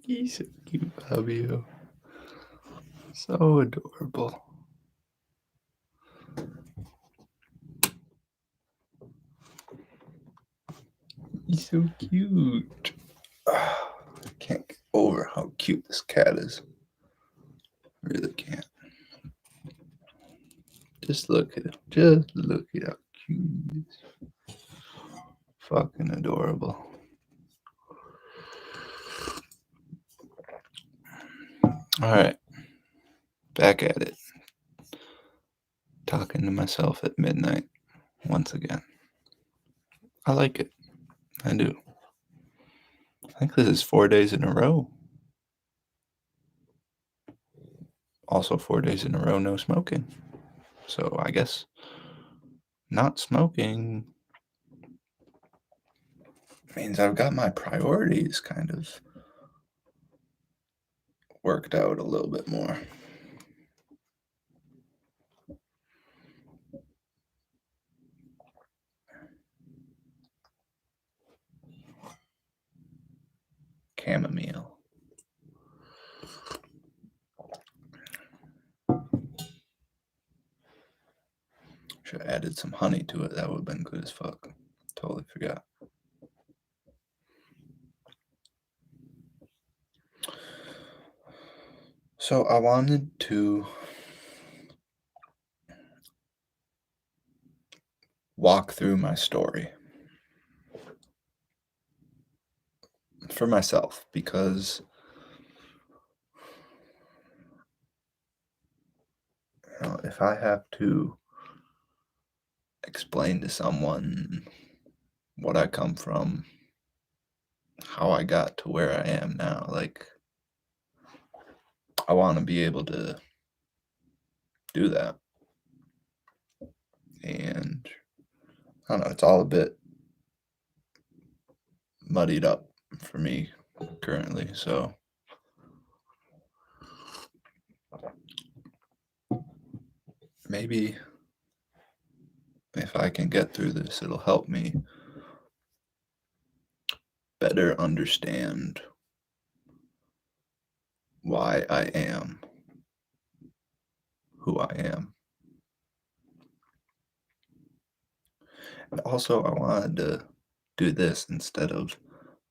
He's so cute, Fabio. So adorable. He's so cute. I can't get over how cute this cat is. Really can't. Just look at him. Just look at how cute he is. Fucking adorable. Alright. Back at it. Talking to myself at midnight once again. I like it. I do. I think this is 4 days in a row. Also 4 days in a row, no smoking. So I guess not smoking means I've got my priorities kind of worked out a little bit more. Chamomile. Should have added some honey to it. That would have been good as fuck. Totally forgot. So I wanted to walk through my story for myself because if I have to explain to someone what I come from, how I got to where I am now, like I want to be able to do that. And I don't know, it's all a bit muddied up for me currently, so maybe if I can get through this, it'll help me better understand why I am who I am. And also, I wanted to do this instead of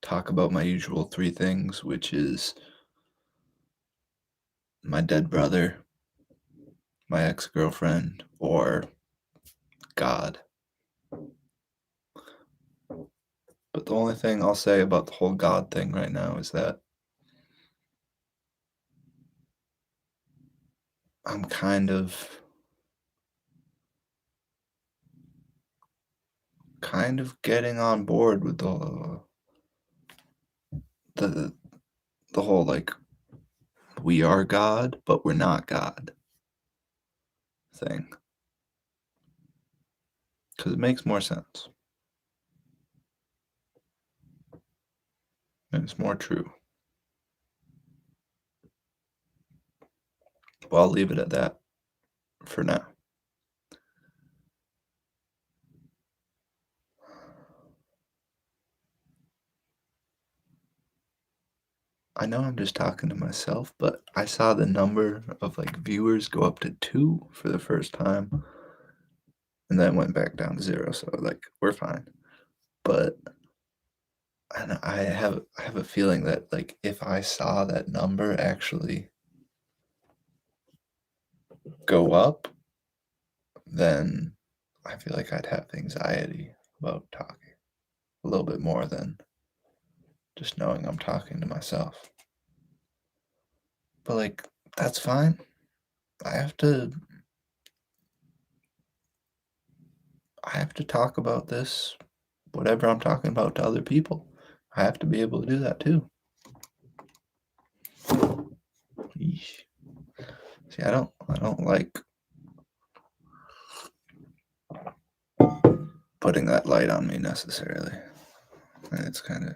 talk about my usual 3 things, which is my dead brother, my ex-girlfriend, or God. But the only thing I'll say about the whole God thing right now is that I'm kind of getting on board with the whole like we are God, but we're not God thing. Because it makes more sense. And it's more true. Well, I'll leave it at that for now. I know I'm just talking to myself, but I saw the number of like viewers go up to 2 for the first time, and then went back down to 0. So like we're fine. But I have a feeling that like if I saw that number actually go up, then I feel like I'd have anxiety about talking a little bit more than just knowing I'm talking to myself. But like that's fine. I have to talk about this, whatever I'm talking about, to other people. I have to be able to do that too. Yeesh. See, I don't like putting that light on me necessarily. It's kind of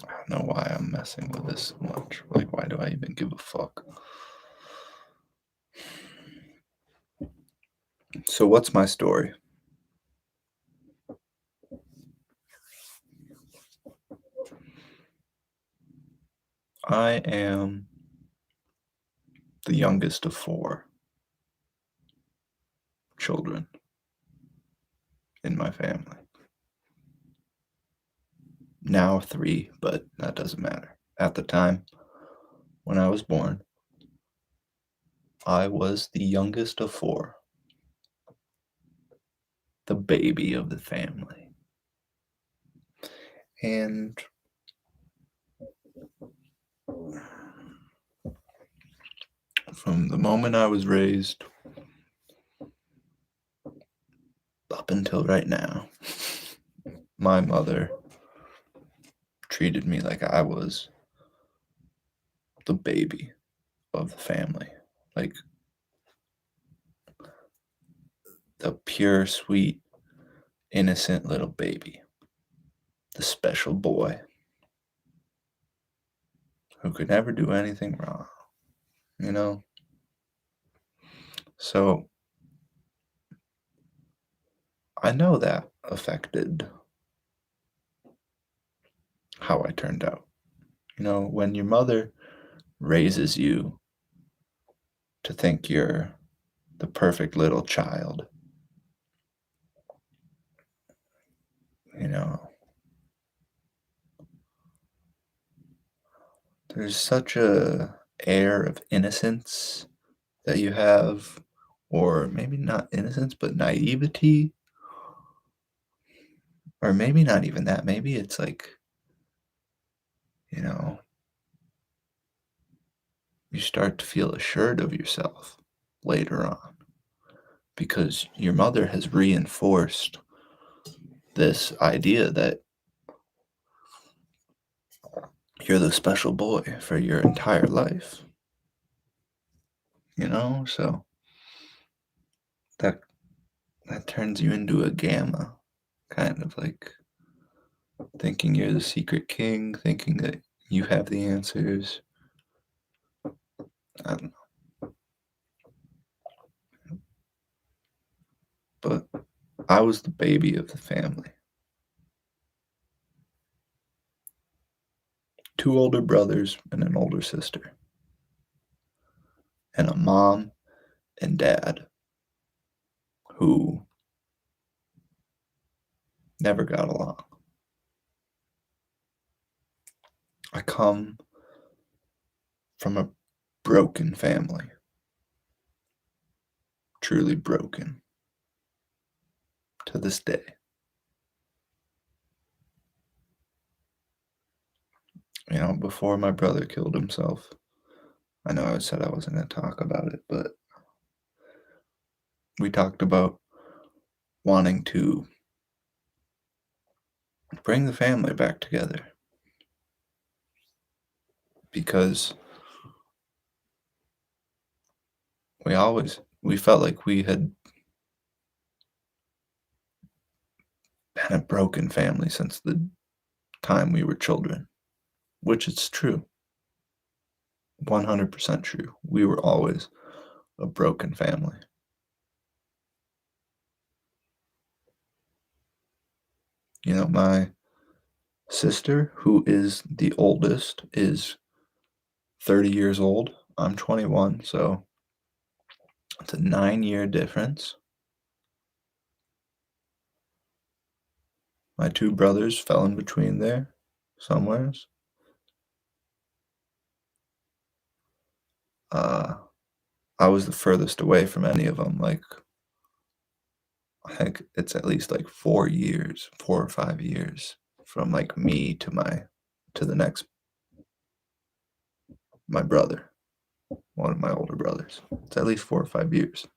I don't know why I'm messing with this so much. Like, why do I even give a fuck? So, what's my story? I am the youngest of four children in my family. Now three, but that doesn't matter. At the time when I was born, I was the youngest of four, the baby of the family. And from the moment I was raised up until right now, my mother treated me like I was the baby of the family. Like the pure, sweet, innocent little baby. The special boy who could never do anything wrong, you know? So I know that affected how I turned out. When your mother raises you to think you're the perfect little child, you know, there's such a air of innocence that you have, or maybe not innocence, but naivety, or maybe not even that. Maybe it's like, you know, you start to feel assured of yourself later on because your mother has reinforced this idea that you're the special boy for your entire life, So that that turns you into a gamma, kind of like thinking you're the secret king, thinking that you have the answers. I don't know, but I was the baby of the family. Two older brothers and an older sister, and a mom and dad who never got along. I come from a broken family, truly broken to this day. Before my brother killed himself, I know I said I wasn't going to talk about it, but we talked about wanting to bring the family back together because we felt like we had been a broken family since the time we were children, which is true. 100% true. We were always a broken family. My sister, who is the oldest, is 30 years old. I'm 21, so it's a 9-year difference. My two brothers fell in between there somewheres. Uh, I was the furthest away from any of them. Like, I think it's at least like 4 years, 4 or 5 years from like me to the next my brother, one of my older brothers. It's at least 4 or 5 years.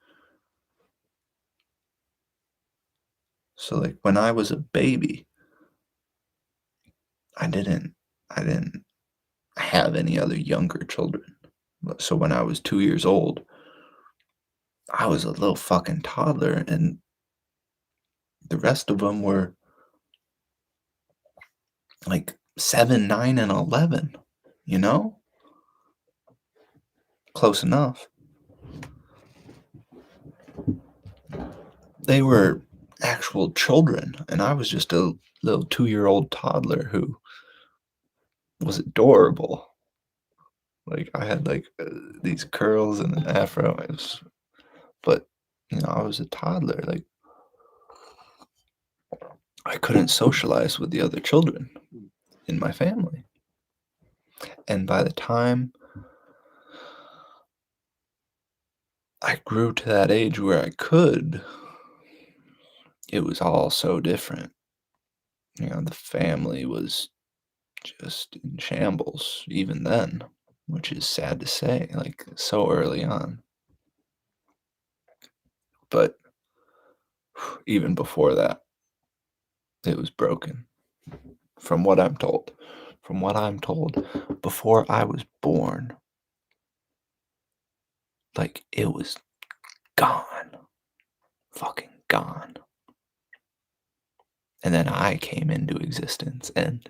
So like when I was a baby, I didn't I didn't have any other younger children. So when I was 2 years old, I was a little fucking toddler, and the rest of them were like 7, 9, and 11. You know, close enough. They were actual children, and I was just a little 2-year-old toddler who was adorable. Like, I had, like, these curls and an afro, it was but, I was a toddler, like, I couldn't socialize with the other children in my family, and by the time I grew to that age where I could, it was all so different. The family was just in shambles even then, which is sad to say, like, so early on. But even before that, it was broken, from what I'm told. From what I'm told, before I was born, like, it was gone, fucking gone. And then I came into existence and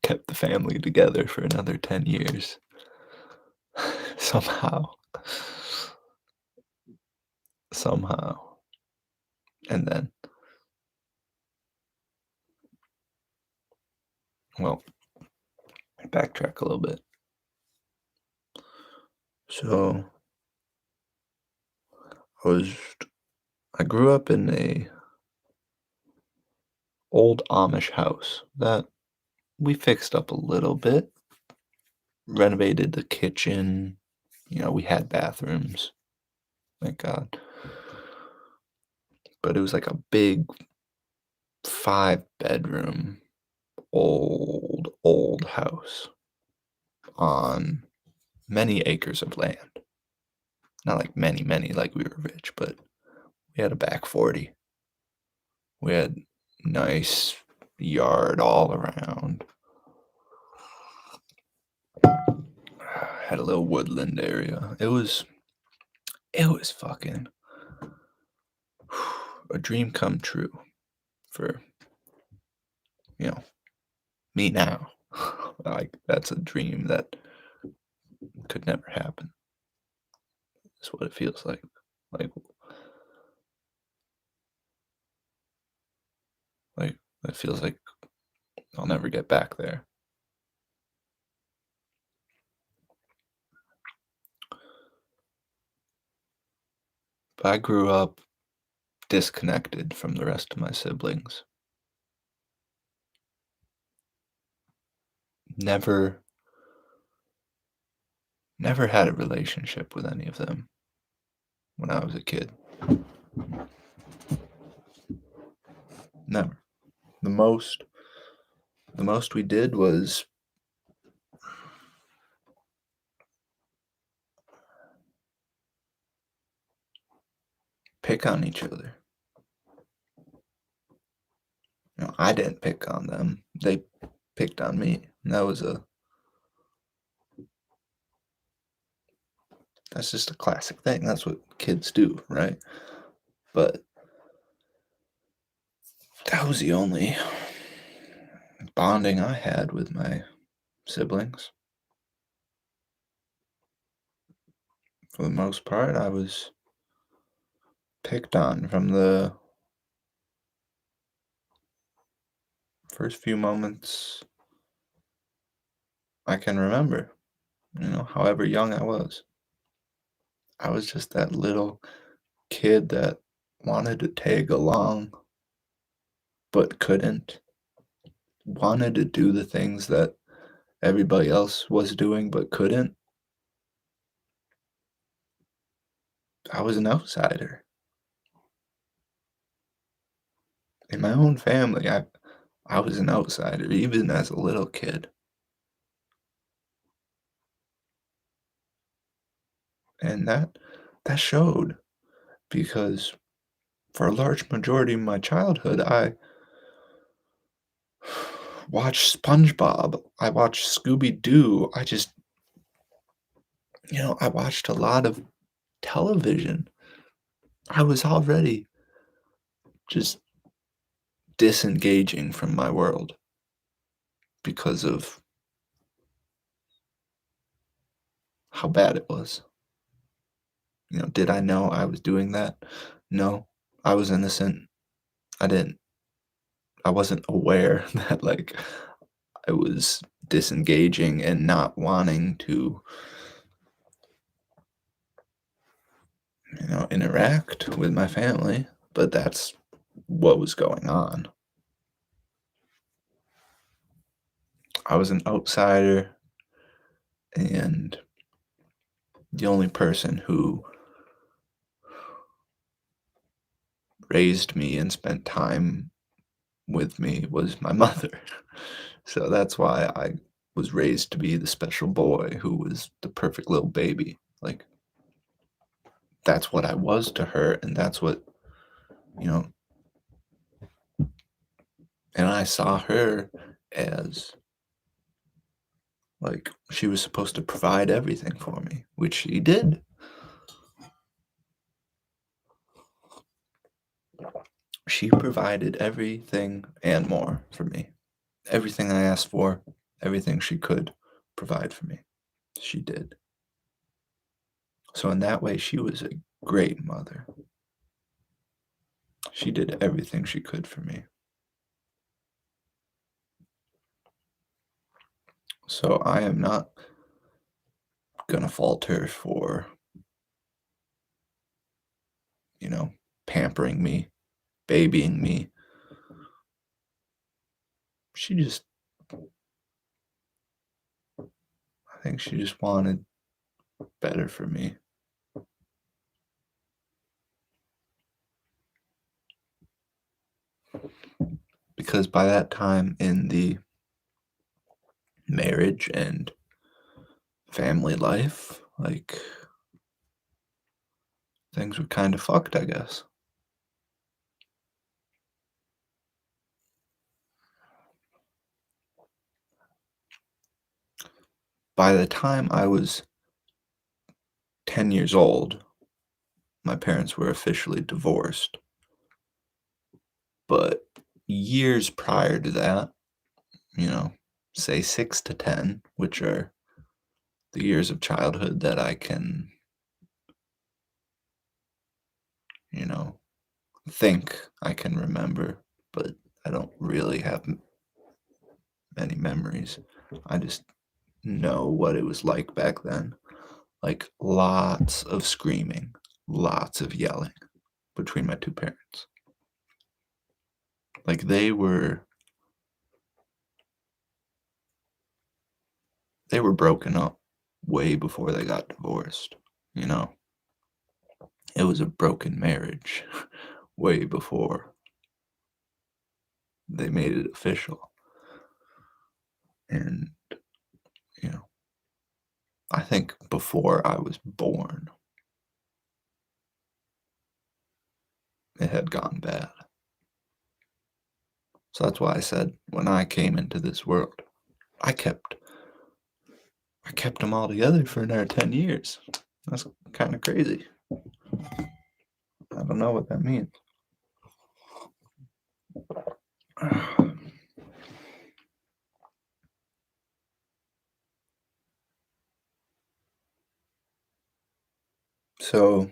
kept the family together for another 10 years somehow. Somehow. And then, well, backtrack a little bit. So I was I grew up in a old Amish house that we fixed up a little bit, renovated the kitchen. We had bathrooms, thank God. But it was like a big 5-bedroom, old house on many acres of land. Not like many, many, like we were rich, but we had a back 40. We had nice yard all around. Had a little woodland area. It was fucking a dream come true for, you know, me now. Like, that's a dream that could never happen. That's what it feels like. Like, like it feels like I'll never get back there. But I grew up disconnected from the rest of my siblings. Never, never had a relationship with any of them when I was a kid. Never. The most, the most we did was pick on each other. I didn't pick on them. They picked on me. And that's just a classic thing. That's what kids do, right? But that was the only bonding I had with my siblings. For the most part, I was picked on from the first few moments I can remember, however young I was. I was just that little kid that wanted to tag along but couldn't, wanted to do the things that everybody else was doing but couldn't. I was an outsider. In my own family, I was an outsider even as a little kid. And that showed because for a large majority of my childhood, I watched SpongeBob, I watched Scooby Doo. I watched a lot of television. I was already just disengaging from my world because of how bad it was. Did I know I was doing that? No. I was innocent. I didn't I wasn't aware that, like, I was disengaging and not wanting to, interact with my family, but that's what was going on. I was an outsider, and the only person who raised me and spent time with me was my mother. So that's why I was raised to be the special boy who was the perfect little baby. Like, that's what I was to her, and that's what, you know, and I saw her as, like, she was supposed to provide everything for me, which she did. She provided everything and more for me. Everything I asked for, everything she could provide for me, she did. So in that way, she was a great mother. She did everything she could for me. So I am not gonna fault her for, you know, pampering me, babying me. She just, I think she just wanted better for me. Because by that time in the marriage and family life, like, things were kind of fucked, I guess. By the time I was 10 years old, my parents were officially divorced. But years prior to that, you know, say 6 to 10, which are the years of childhood that I can, you know, think I can remember, but I don't really have many memories. I just know what it was like back then. Like, lots of screaming, lots of yelling between my two parents. Like, they were broken up way before they got divorced, you know? It was a broken marriage way before they made it official. And, you know, I think before I was born, it had gone bad. So that's why I said when I came into this world, I kept I kept them all together for another 10 years. That's kind of crazy. I don't know what that means. So,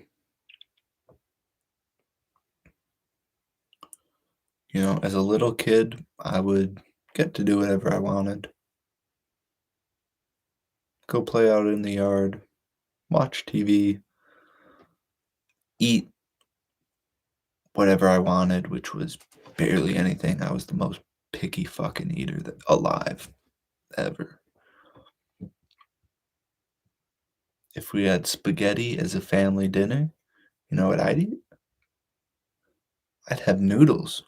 as a little kid, I would get to do whatever I wanted. Go play out in the yard, watch TV, eat whatever I wanted, which was barely anything. I was the most picky fucking eater alive ever. If we had spaghetti as a family dinner, you know what I'd eat? I'd have noodles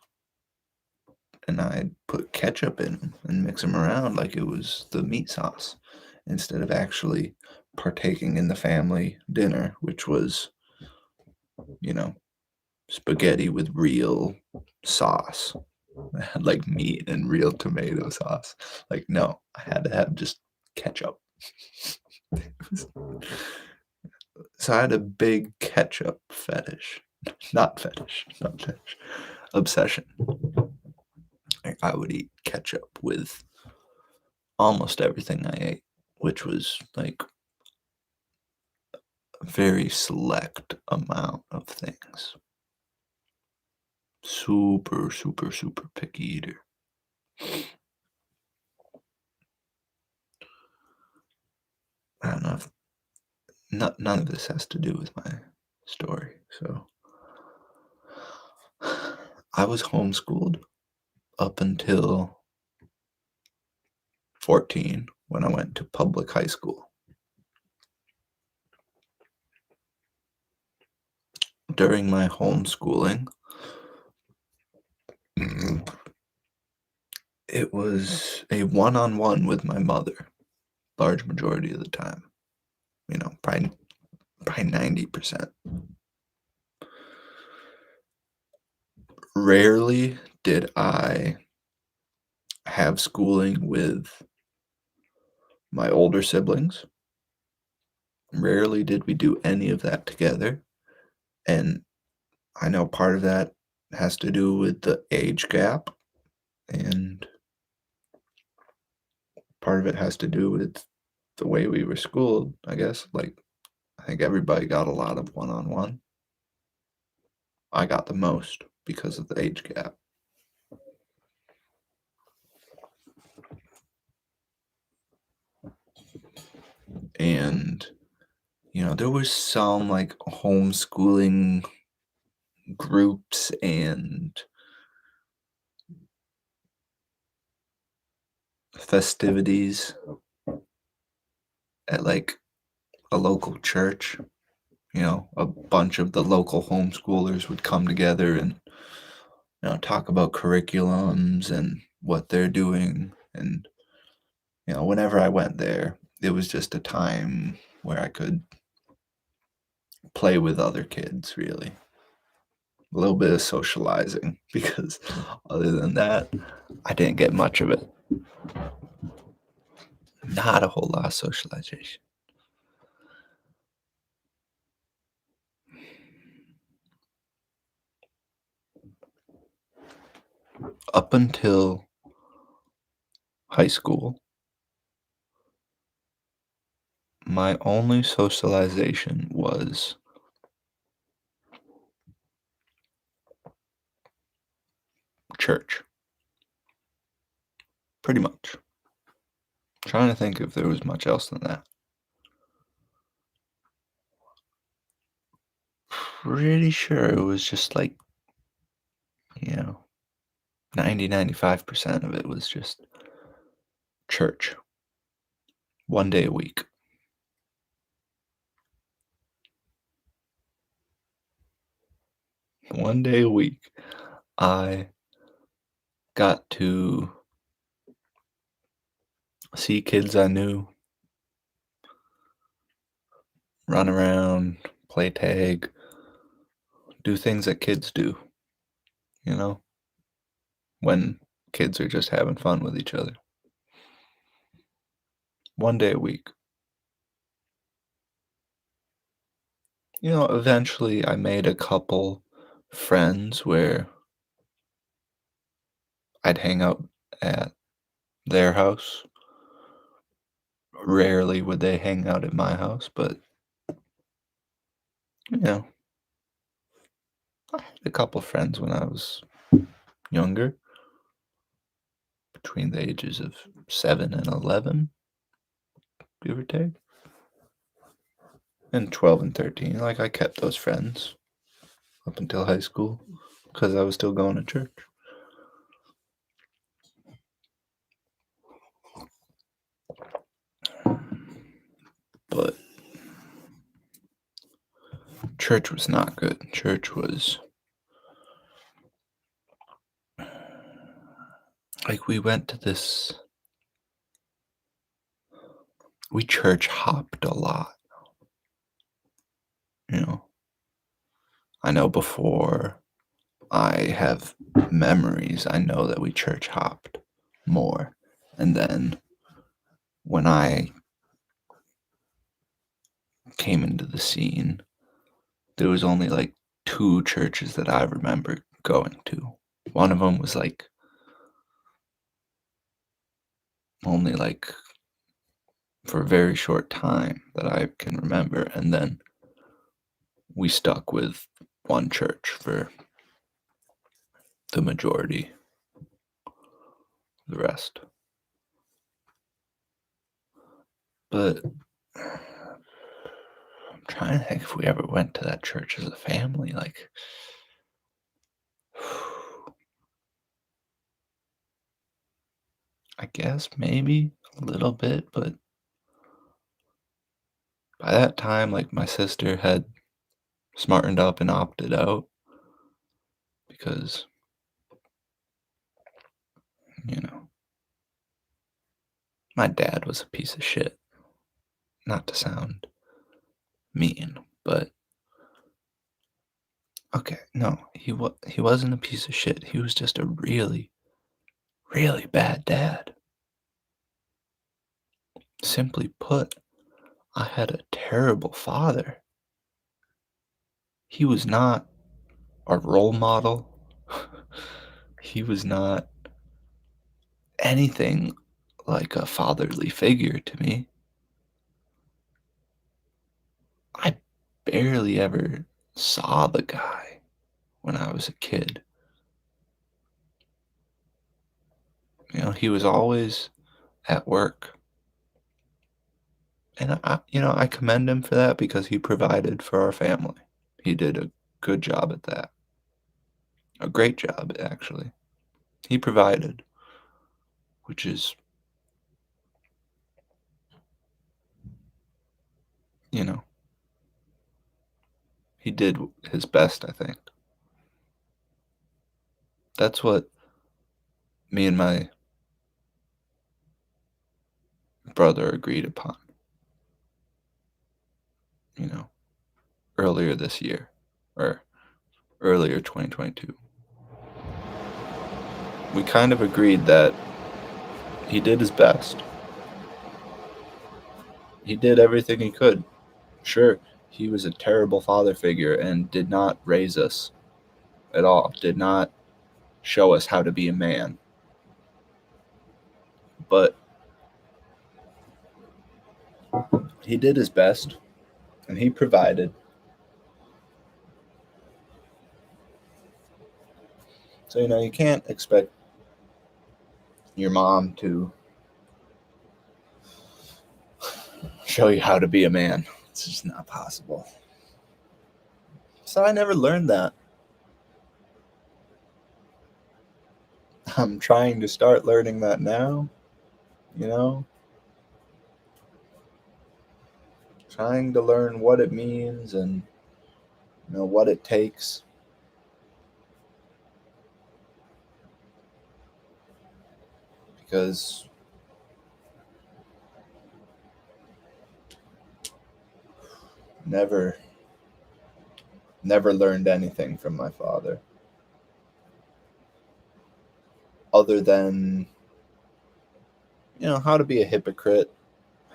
and I'd put ketchup in them and mix them around like it was the meat sauce instead of actually partaking in the family dinner, which was, you know, spaghetti with real sauce. I had like meat and real tomato sauce. Like, no, I had to have just ketchup. So I had a big ketchup fetish. Not fetish. Obsession. Like, I would eat ketchup with almost everything I ate, which was like very select amount of things. Super, super, super picky eater. I don't know if none of this has to do with my story. So I was homeschooled up until 14 when I went to public high school. During my homeschooling, it was a one-on-one with my mother, large majority of the time. Probably 90%. Rarely did I have schooling with my older siblings. Rarely did we do any of that together. And I know part of that has to do with the age gap, and part of it has to do with the way we were schooled, I guess. Like, I think everybody got a lot of one on one. I got the most because of the age gap. And, there was some like homeschooling groups and festivities at like a local church. A bunch of the local homeschoolers would come together and, talk about curriculums and what they're doing. And, whenever I went there, it was just a time where I could play with other kids, really. A little bit of socializing, because other than that, I didn't get much of it. Not a whole lot of socialization. Up until high school, my only socialization was church. Pretty much. Trying to think if there was much else than that. Pretty sure it was just like, you know, 95% of it was just church. 1 day a week. 1 day a week. I got to see kids I knew, run around, play tag, do things that kids do, you know, when kids are just having fun with each other. 1 day a week. Eventually I made a couple friends where I'd hang out at their house. Rarely would they hang out at my house, but, you know, I had a couple friends when I was younger, between the ages of 7 and 11, give or take. And 12 and 13, like, I kept those friends up until high school because I was still going to church. But church was not good. Church was like we church hopped a lot. You know, I know before I have memories, I know that we church hopped more. And then when I came into the scene, there was only like two churches that I remember going to. One of them was like only like for a very short time that I can remember. And then we stuck with one church for the majority of the rest. But I'm trying to think if we ever went to that church as a family, like I guess maybe a little bit, but by that time, like, my sister had smartened up and opted out because, you know, my dad was a piece of shit. Not to sound mean, but okay, no, he wasn't a piece of shit. He was just a really, really bad dad. Simply put, I had a terrible father. He was not a role model. He was not anything like a fatherly figure to me. I barely ever saw the guy when I was a kid. He was always at work. And I commend him for that because he provided for our family. He did a good job at that. A great job, actually. He provided, which is, you know, he did his best, I think. That's what me and my brother agreed upon, you know, earlier this year or earlier 2022. We kind of agreed that he did his best. He did everything he could. Sure, he was a terrible father figure and did not raise us at all, did not show us how to be a man. But he did his best and he provided. So, you can't expect your mom to show you how to be a man. It's just not possible. So I never learned that. I'm trying to start learning that now, you know, trying to learn what it means and, what it takes. Because never, never learned anything from my father other than, how to be a hypocrite,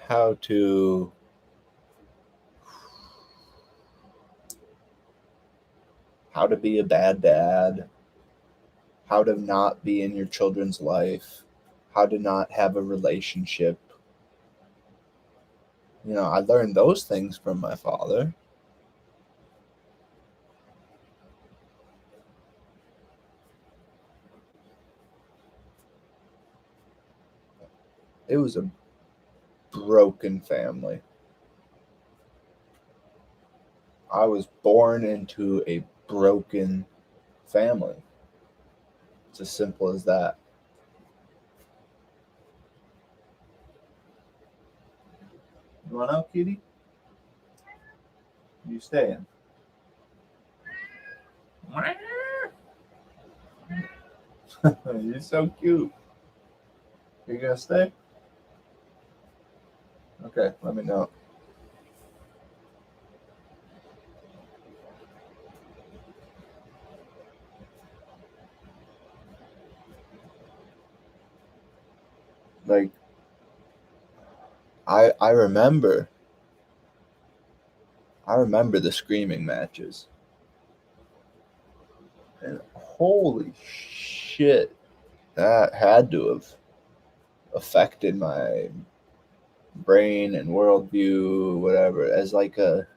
how to be a bad dad, how to not be in your children's life, how to not have a relationship. I learned those things from my father. It was a broken family. I was born into a broken family. It's as simple as that. You want out, kitty? You staying? You're so cute. You gonna stay? Okay, let me know. Like, I remember the screaming matches. And holy shit, that had to have affected my brain and worldview, whatever, as like a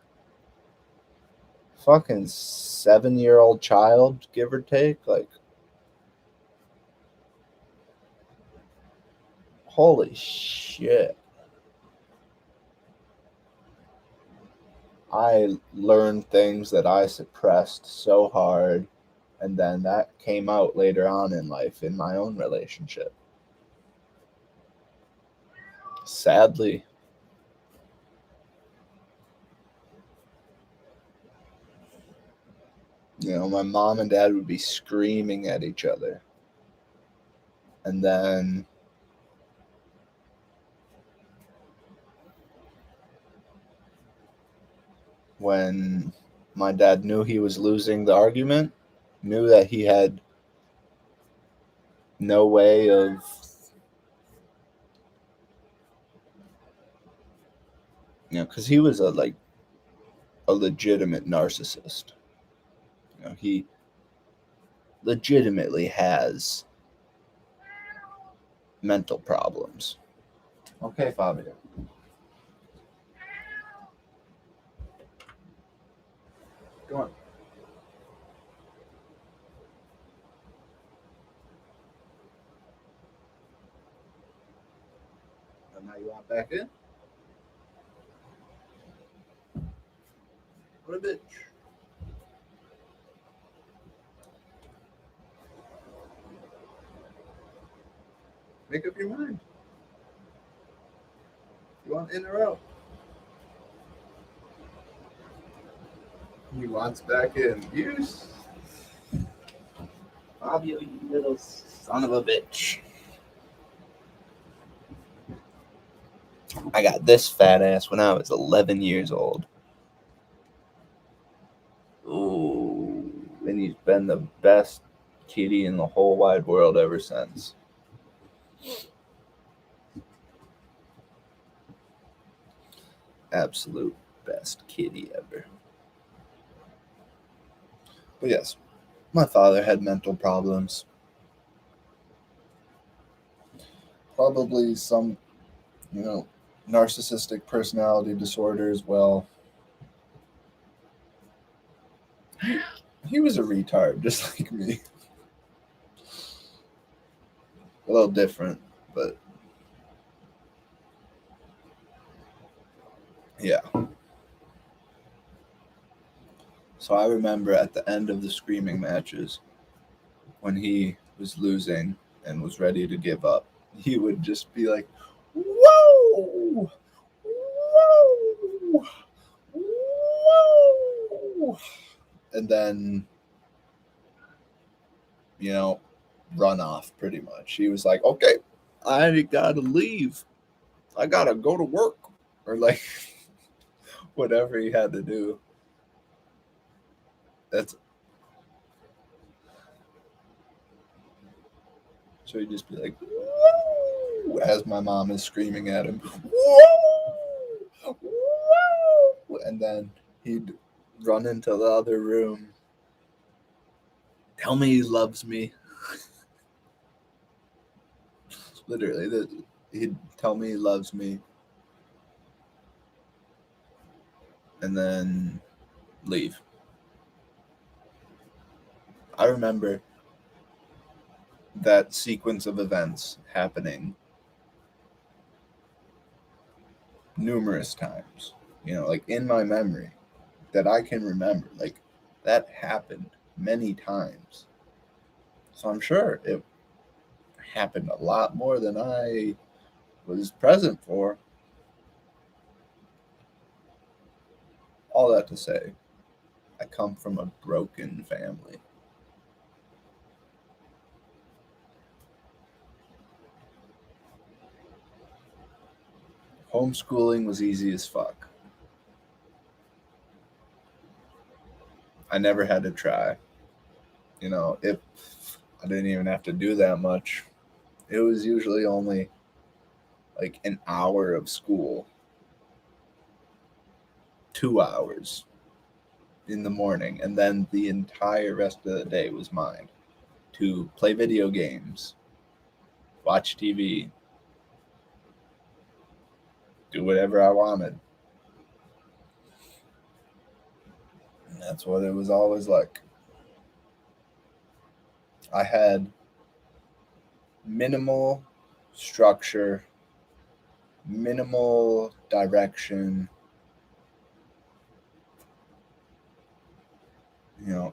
fucking 7-year-old child, give or take. Like, holy shit. I learned things that I suppressed so hard, and then that came out later on in life in my own relationship. Sadly. You know, my mom and dad would be screaming at each other. And then when my dad knew he was losing the argument, knew that he had no way of because he was a legitimate narcissist. He legitimately has mental problems. Okay, Fabio. Go on. And now you want back in? What a bitch. Make up your mind. You want in or out? He wants back in. Fabio, you little son of a bitch. I got this fat ass when I was 11 years old. Ooh. And he's been the best kitty in the whole wide world ever since. Absolute best kitty ever. But yes, my father had mental problems. Probably some, narcissistic personality disorder as well. He was a retard, just like me. A little different, but yeah. So I remember at the end of the screaming matches, when he was losing and was ready to give up, he would just be like, "Whoa! Whoa! Whoa!" And then, run off pretty much. He was like, "Okay, I gotta leave. I gotta go to work." Or like whatever he had to do. That's So he'd just be like, "Whoa!" as my mom is screaming at him, "Whoa! Whoa!" And then he'd run into the other room. Tell me he loves me. Literally, he'd tell me he loves me. And then leave. I remember that sequence of events happening numerous times, like in my memory that I can remember. Like that happened many times. So I'm sure it happened a lot more than I was present for. All that to say, I come from a broken family. Homeschooling was easy as fuck. I never had to try. If I didn't even have to do that much, it was usually only like an hour of school, 2 hours in the morning, and then the entire rest of the day was mine to play video games, watch TV, do whatever I wanted. That's what it was always like. I had minimal structure, minimal direction.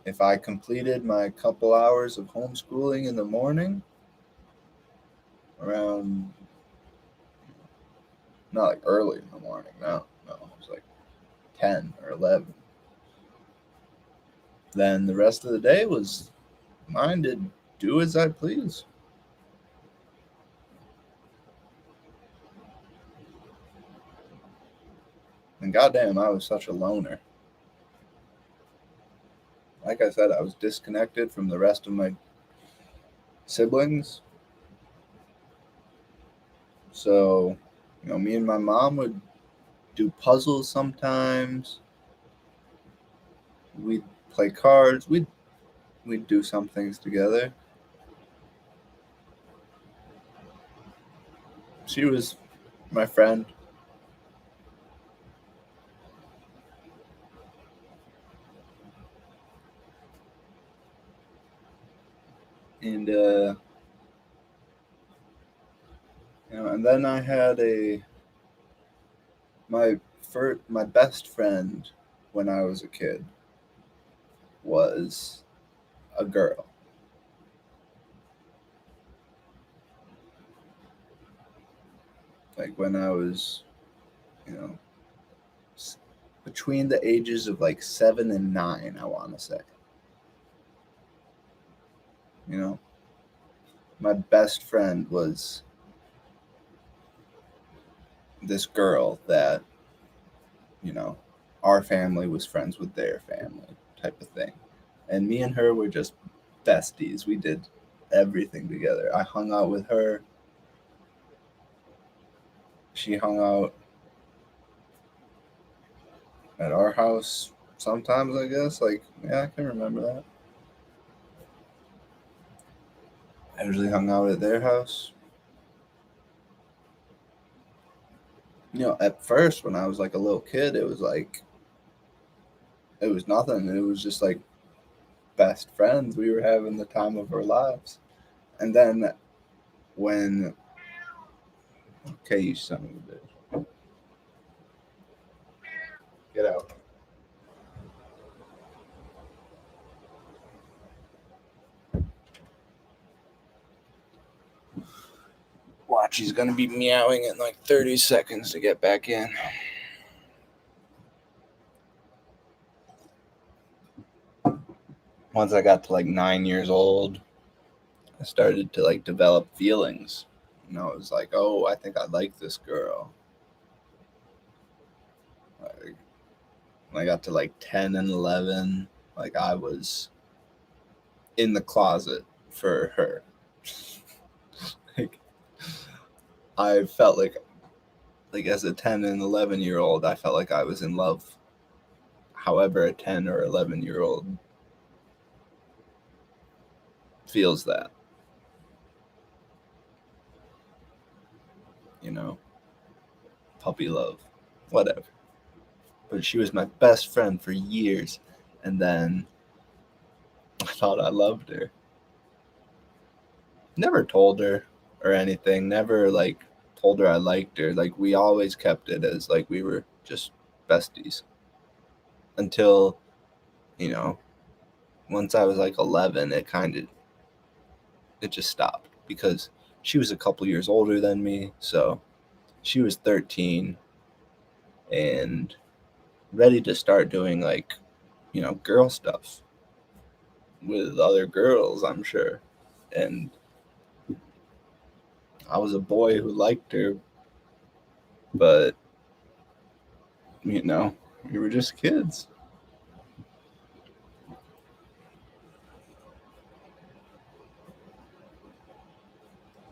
If I completed my couple hours of homeschooling in the morning, around, not like early in the morning, no, it was like 10 or 11. Then the rest of the day was mine to do as I please. And goddamn, I was such a loner. Like I said, I was disconnected from the rest of my siblings. So, me and my mom would do puzzles sometimes. We'd play cards. We'd do some things together. She was my friend. And and then I had my best friend when I was a kid was a girl. Like when I was, you know, between the ages of like 7 and 9, I want to say. You know, my best friend was this girl that, you know, our family was friends with their family type of thing. And me and her were just besties. We did everything together. I hung out with her. She hung out at our house sometimes, I guess. Like, yeah, I can remember that. I usually hung out at their house. At first when I was like a little kid, it was nothing. It was just like best friends. We were having the time of our lives. And then when, okay, you son of a bitch, get out. Watch, he's gonna be meowing in like 30 seconds to get back in. Once I got to like 9 years old, I started to like develop feelings. It was like, oh, I think I like this girl. Like, when I got to like 10 and 11, like I was in the closet for her. Like, I felt like as a 10 and 11-year old, I felt like I was in love. However, a 10 or 11-year-old feels that, you know, puppy love, whatever. But she was my best friend for years, and then I thought I loved her. Never told her or anything. Never like told her I liked her. Like we always kept it as like we were just besties until, you know, once I was like 11, it just stopped because she was a couple years older than me. So she was 13 and ready to start doing like, girl stuff with other girls, I'm sure. And I was a boy who liked her, but, you know, we were just kids.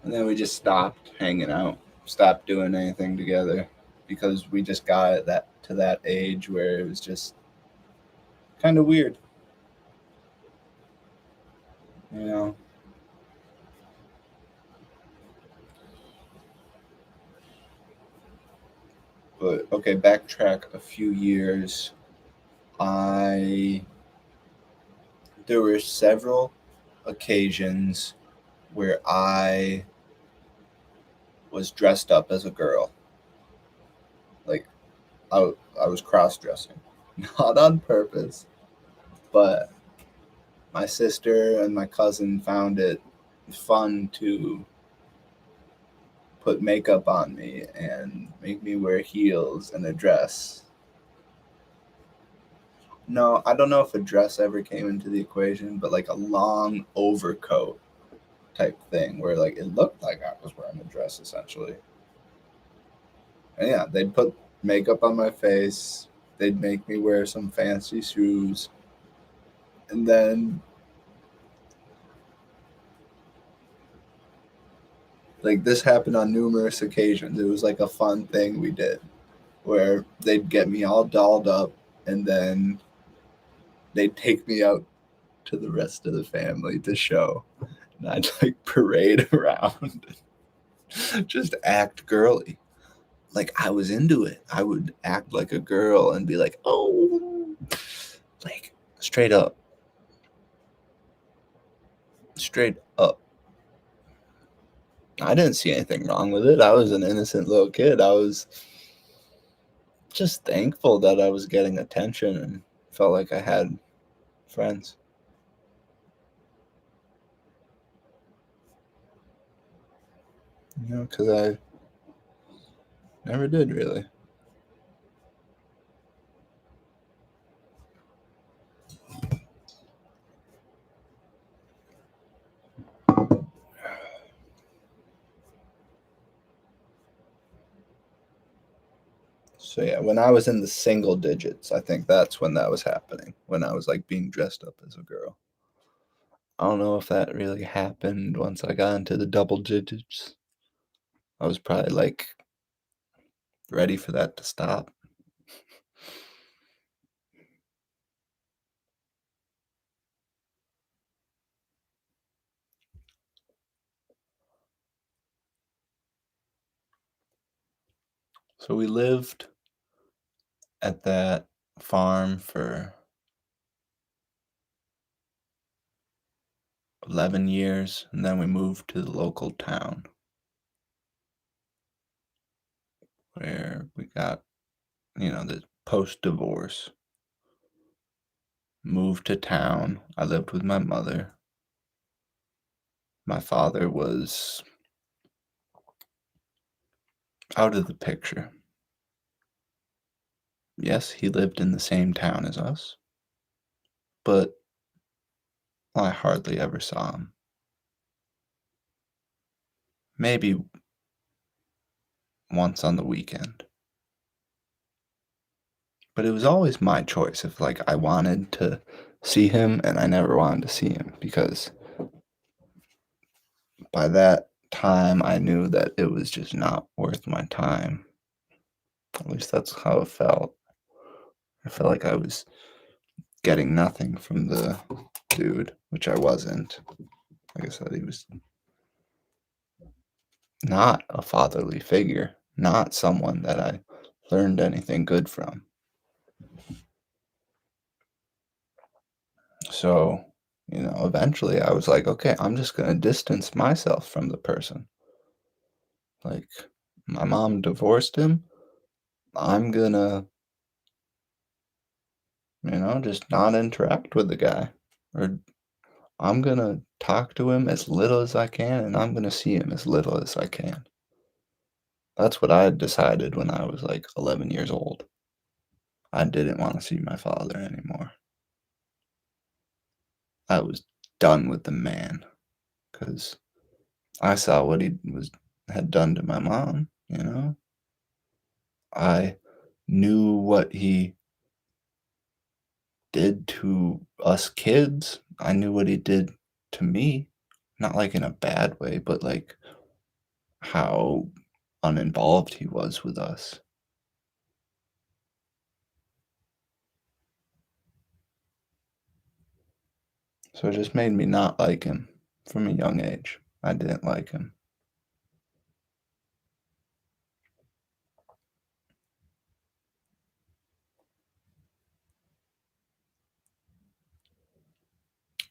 And then we just stopped hanging out, stopped doing anything together because we just got at that age where it was just kind of weird, you know. But okay, backtrack a few years. I there were several occasions where I was dressed up as a girl. Like I was cross dressing, not on purpose, but my sister and my cousin found it fun to put makeup on me and make me wear heels and a dress. No, I don't know if a dress ever came into the equation, but like a long overcoat type thing where like it looked like I was wearing a dress essentially. And yeah, they'd put makeup on my face, they'd make me wear some fancy shoes, and then like this happened on numerous occasions. It was like a fun thing we did where they'd get me all dolled up and then they'd take me out to the rest of the family to show. And I'd like parade around, just act girly. Like I was into it. I would act like a girl and be like, oh, like straight up, straight up. I didn't see anything wrong with it. I was an innocent little kid. I was just thankful that I was getting attention and felt like I had friends. You know, because I never did really. So yeah, when I was in the single digits, I think that's when that was happening. When I was like being dressed up as a girl. I don't know if that really happened once I got into the double digits. I was probably like ready for that to stop. So we lived at that farm for 11 years, and then we moved to the local town where we got, the post divorce. Moved to town. I lived with my mother. My father was out of the picture. Yes, he lived in the same town as us, but I hardly ever saw him. Maybe once on the weekend. But it was always my choice if like I wanted to see him and I never wanted to see him because by that time I knew that it was just not worth my time. At least that's how it felt. I felt like I was getting nothing from the dude, which I wasn't. Like I said, he was not a fatherly figure, not someone that I learned anything good from. So, eventually I was like, okay, I'm just going to distance myself from the person. Like, my mom divorced him. I'm going to, just not interact with the guy. Or I'm going to talk to him as little as I can, and I'm going to see him as little as I can. That's what I had decided when I was like 11 years old. I didn't want to see my father anymore. I was done with the man because I saw what he had done to my mom. I knew what he did to us kids. I knew what he did to me, not like in a bad way, but like how uninvolved he was with us. So it just made me not like him from a young age. I didn't like him.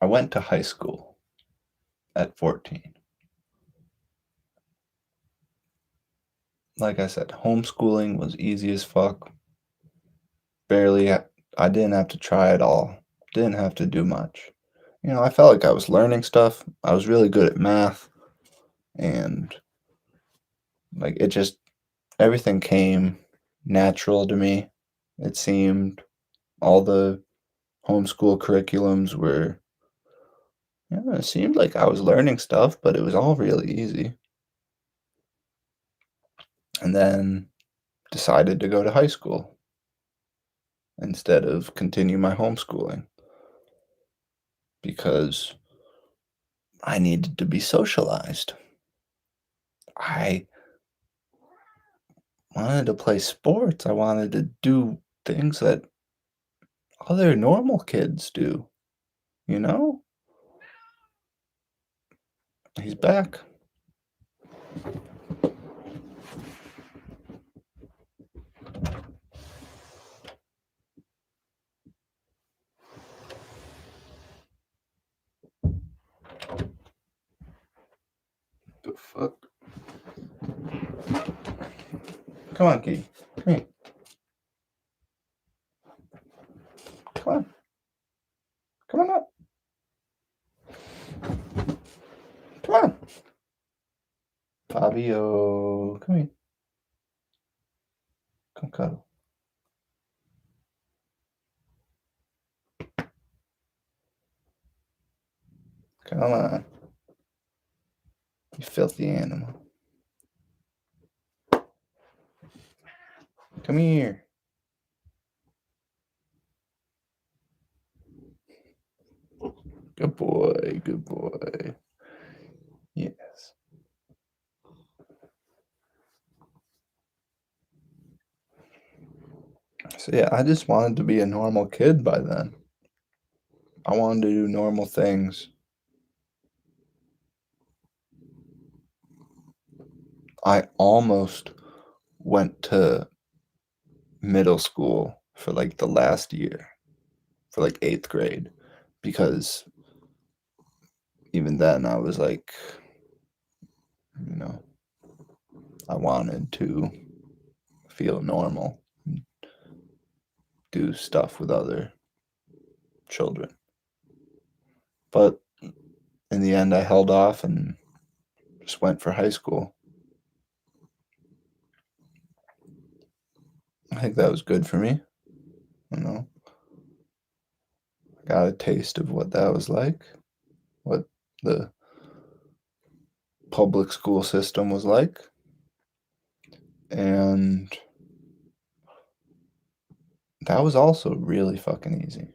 I went to high school at 14. Like I said, homeschooling was easy as fuck. Barely, I didn't have to try at all. Didn't have to do much. I felt like I was learning stuff. I was really good at math, and like it just everything came natural to me. It seemed all the homeschool curriculums were, yeah, it seemed like I was learning stuff, but it was all really easy. And then decided to go to high school instead of continue my homeschooling because I needed to be socialized. I wanted to play sports. I wanted to do things that other normal kids do, you know? He's back. The fuck? Come on, Key. Come here. Come on. Come on up. Come on. Fabio. Come here. Come cuddle. Come on. You filthy animal. Come here. Good boy. Good boy. Yes. So yeah, I just wanted to be a normal kid by then. I wanted to do normal things. I almost went to middle school for like the last year, for like 8th grade, because even then I was like, you know, I wanted to feel normal, do stuff with other children. But in the end, I held off and just went for high school. I think that was good for me. You know, I got a taste of what that was like, what the public school system was like. And that was also really fucking easy.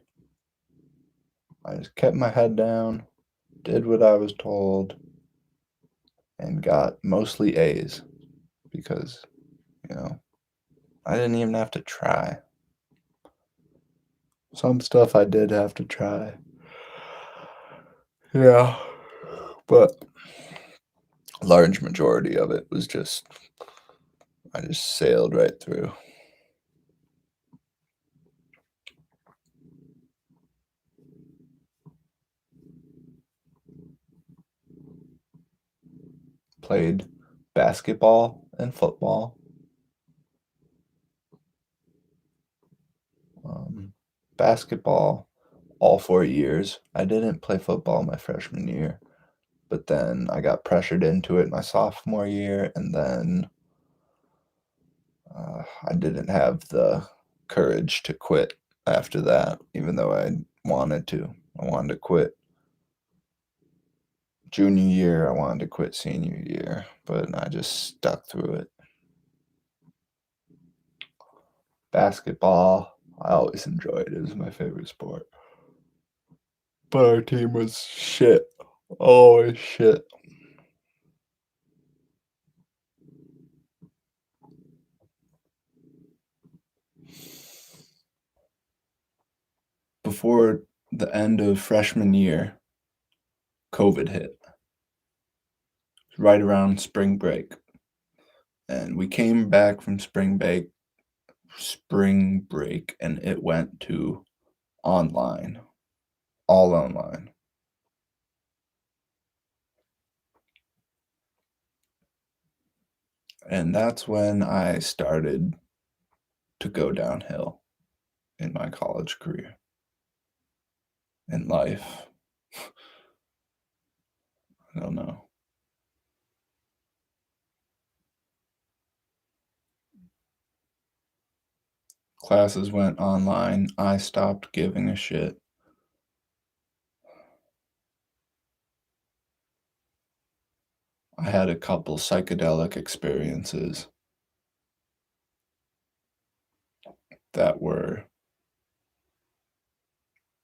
I just kept my head down, did what I was told, and got mostly A's because, I didn't even have to try. Some stuff I did have to try. Yeah. But large majority of it was just I just sailed right through. Played basketball and football. Basketball all 4 years. I didn't play football my freshman year, but then I got pressured into it my sophomore year, and then I didn't have the courage to quit after that, even though I wanted to. I wanted to quit junior year, I wanted to quit senior year, but I just stuck through it. Basketball, I always enjoyed it. It was my favorite sport. But our team was shit. Always shit. Before the end of freshman year, COVID hit. Right around spring break. And we came back from spring break, and it went to online. All online. And that's when I started to go downhill in my college career, in life. I don't know. Classes went online. I stopped giving a shit. I had a couple psychedelic experiences that were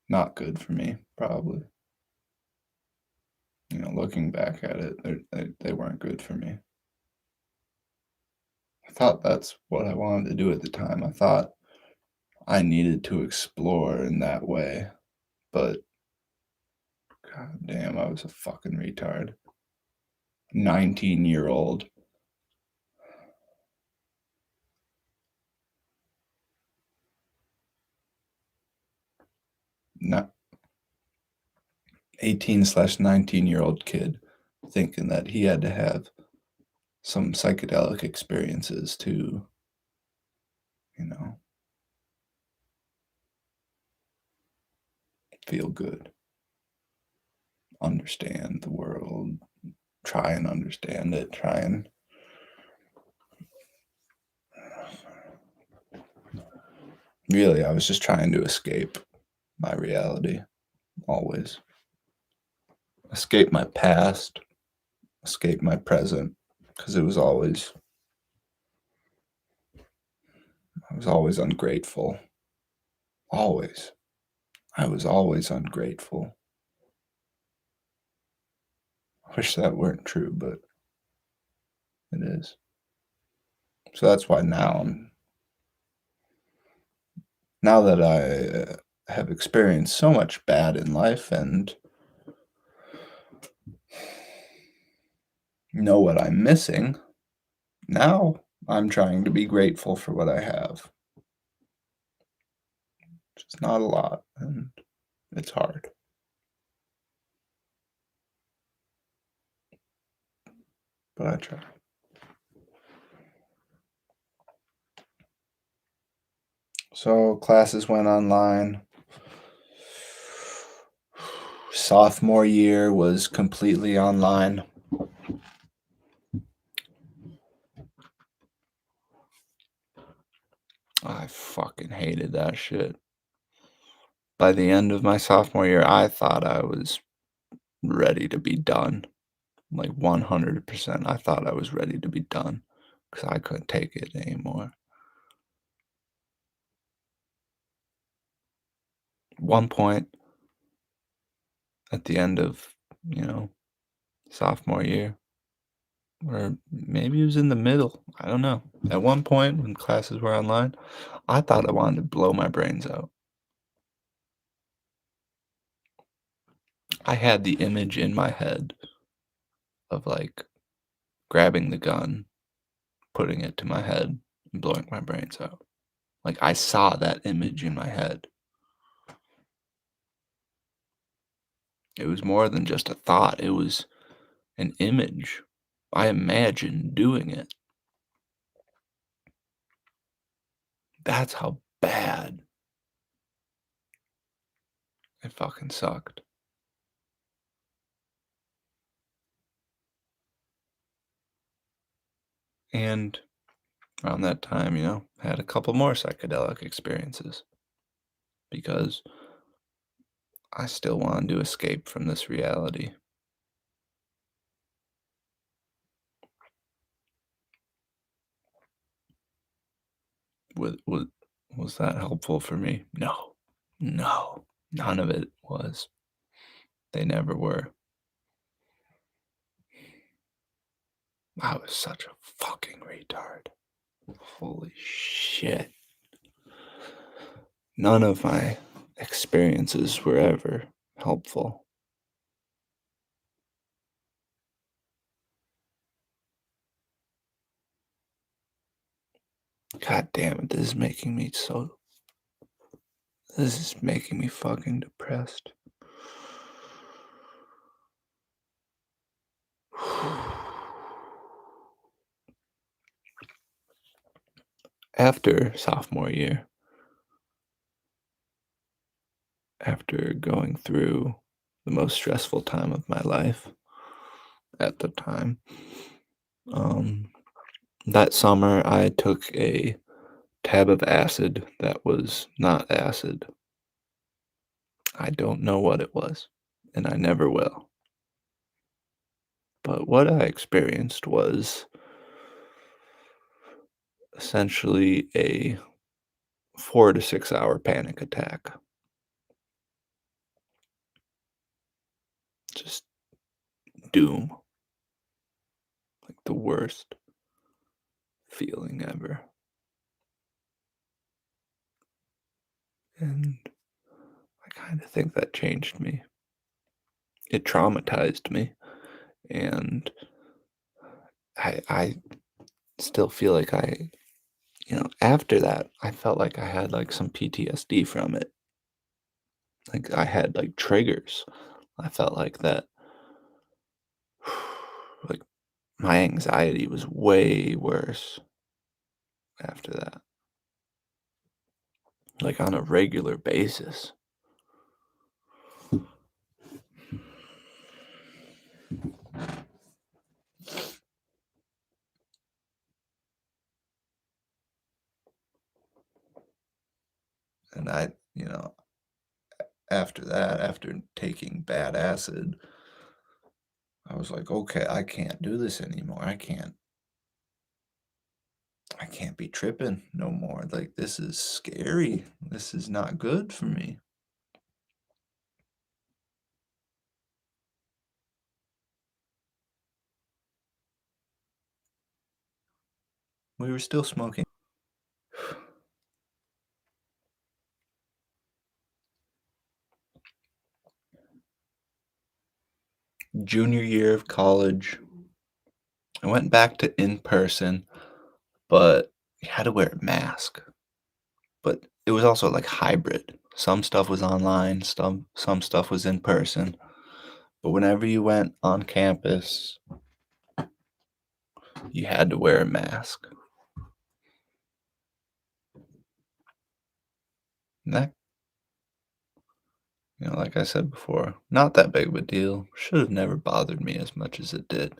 not good for me, probably. Looking back at it, they weren't good for me. I thought that's what I wanted to do at the time. I thought I needed to explore in that way, but god damn, I was a fucking retard. 19-year-old. Not 18/19-year-old kid thinking that he had to have some psychedelic experiences to, you know, feel good, understand the world, try and understand it, try and really, I was just trying to escape my reality, always. Escape my past, escape my present, because I was always ungrateful. Always. I was always ungrateful. I wish that weren't true, but it is. So that's why now that I have experienced so much bad in life and know what I'm missing, now I'm trying to be grateful for what I have. Which is not a lot, and it's hard. But I try. So classes went online. Sophomore year was completely online. I fucking hated that shit. By the end of my sophomore year, I thought I was ready to be done. Like 100%. I thought I was ready to be done because I couldn't take it anymore. One point at the end of, you know, sophomore year, or maybe it was in the middle. I don't know. At one point when classes were online, I thought I wanted to blow my brains out. I had the image in my head of like grabbing the gun, putting it to my head, and blowing my brains out. Like I saw that image in my head. It was more than just a thought, it was an image. I imagined doing it. That's how bad it fucking sucked. And around that time, had a couple more psychedelic experiences because I still wanted to escape from this reality. Was was that helpful for me? No. No. None of it was. They never were. I was such a fucking retard. Holy shit. None of my experiences were ever helpful. God damn it, this is making me fucking depressed. After sophomore year, after going through the most stressful time of my life at the time, um, that summer I took a tab of acid that was not acid. I don't know what it was, and I never will. But what I experienced was essentially a 4 to 6 hour panic attack. Just doom, like the worst feeling ever. And I kind of think that changed me. It traumatized me. And I still feel like after that, I felt like I had like some PTSD from it. Like I had like triggers. I felt like that, like my anxiety was way worse after that, like on a regular basis. And after that, after taking bad acid, I was like, okay, I can't do this anymore. I can't be tripping no more. Like, this is scary. This is not good for me. We were still smoking. Junior year of college, I went back to in person, but you had to wear a mask. But it was also like hybrid. Some stuff was online, some stuff was in person. But whenever you went on campus, you had to wear a mask. And that, like I said before, not that big of a deal. Should have never bothered me as much as it did,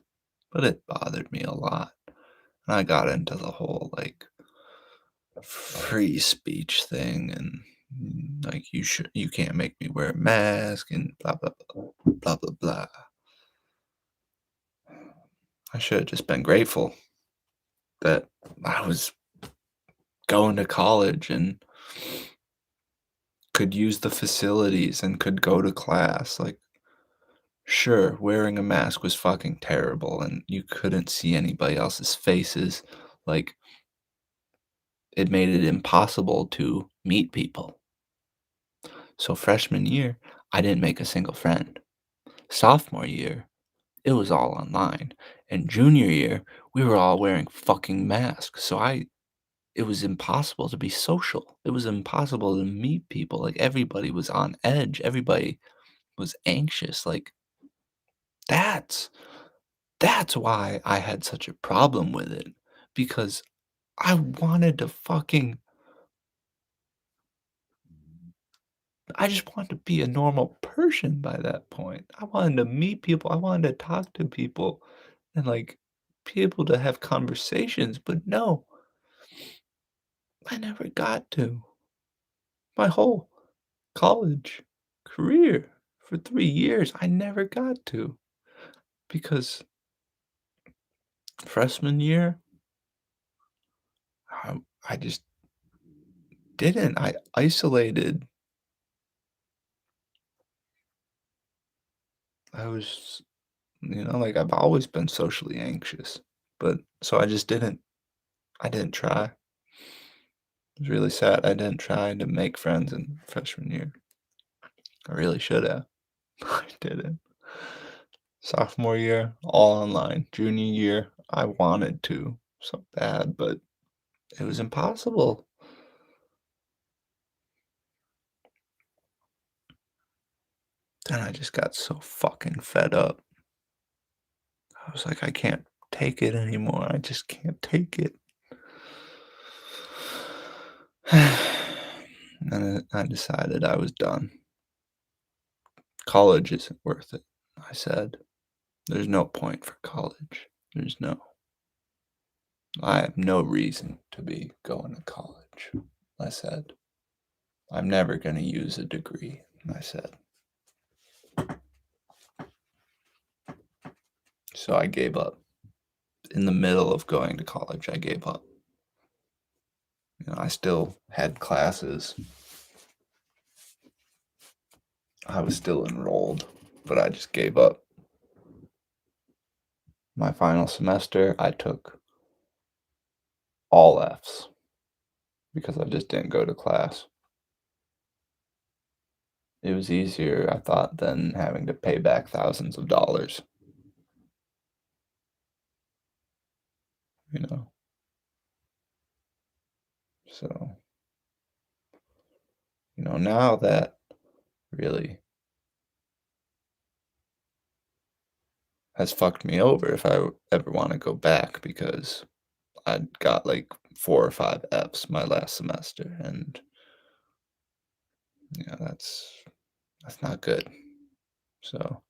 but it bothered me a lot. And I got into the whole like free speech thing and like you can't make me wear a mask and blah blah blah blah blah blah. I should have just been grateful that I was going to college and could use the facilities and could go to class. Like, sure, wearing a mask was fucking terrible and you couldn't see anybody else's faces. Like, it made it impossible to meet people. So, freshman year, I didn't make a single friend. Sophomore year, it was all online. And junior year, we were all wearing fucking masks. It was impossible to be social. It was impossible to meet people. Like, everybody was on edge. Everybody was anxious. Like, that's that's why I had such a problem with it, because I wanted to fucking I just wanted to be a normal person by that point. I wanted to meet people, I wanted to talk to people and, like, be able to have conversations, but no, I never got to. My whole college career for 3 years, I never got to because freshman year, I just didn't. I isolated. I was like, I've always been socially anxious, but so I didn't try. It was really sad. I didn't try to make friends in freshman year. I really should have. I didn't. Sophomore year, all online. Junior year, I wanted to so bad, but it was impossible. Then I just got so fucking fed up. I was like, I can't take it anymore. I just can't take it. And I decided I was done. College isn't worth it, I said. There's no point for college. There's no I have no reason to be going to college, I said. I'm never gonna use a degree, I said. So I gave up. In the middle of going to college, I gave up. I still had classes. I was still enrolled, but I just gave up. My final semester, I took all Fs because I just didn't go to class. It was easier, I thought, than having to pay back thousands of dollars, you know? So, now that really has fucked me over if I ever want to go back because I got like 4 or 5 Fs my last semester, and that's not good. So,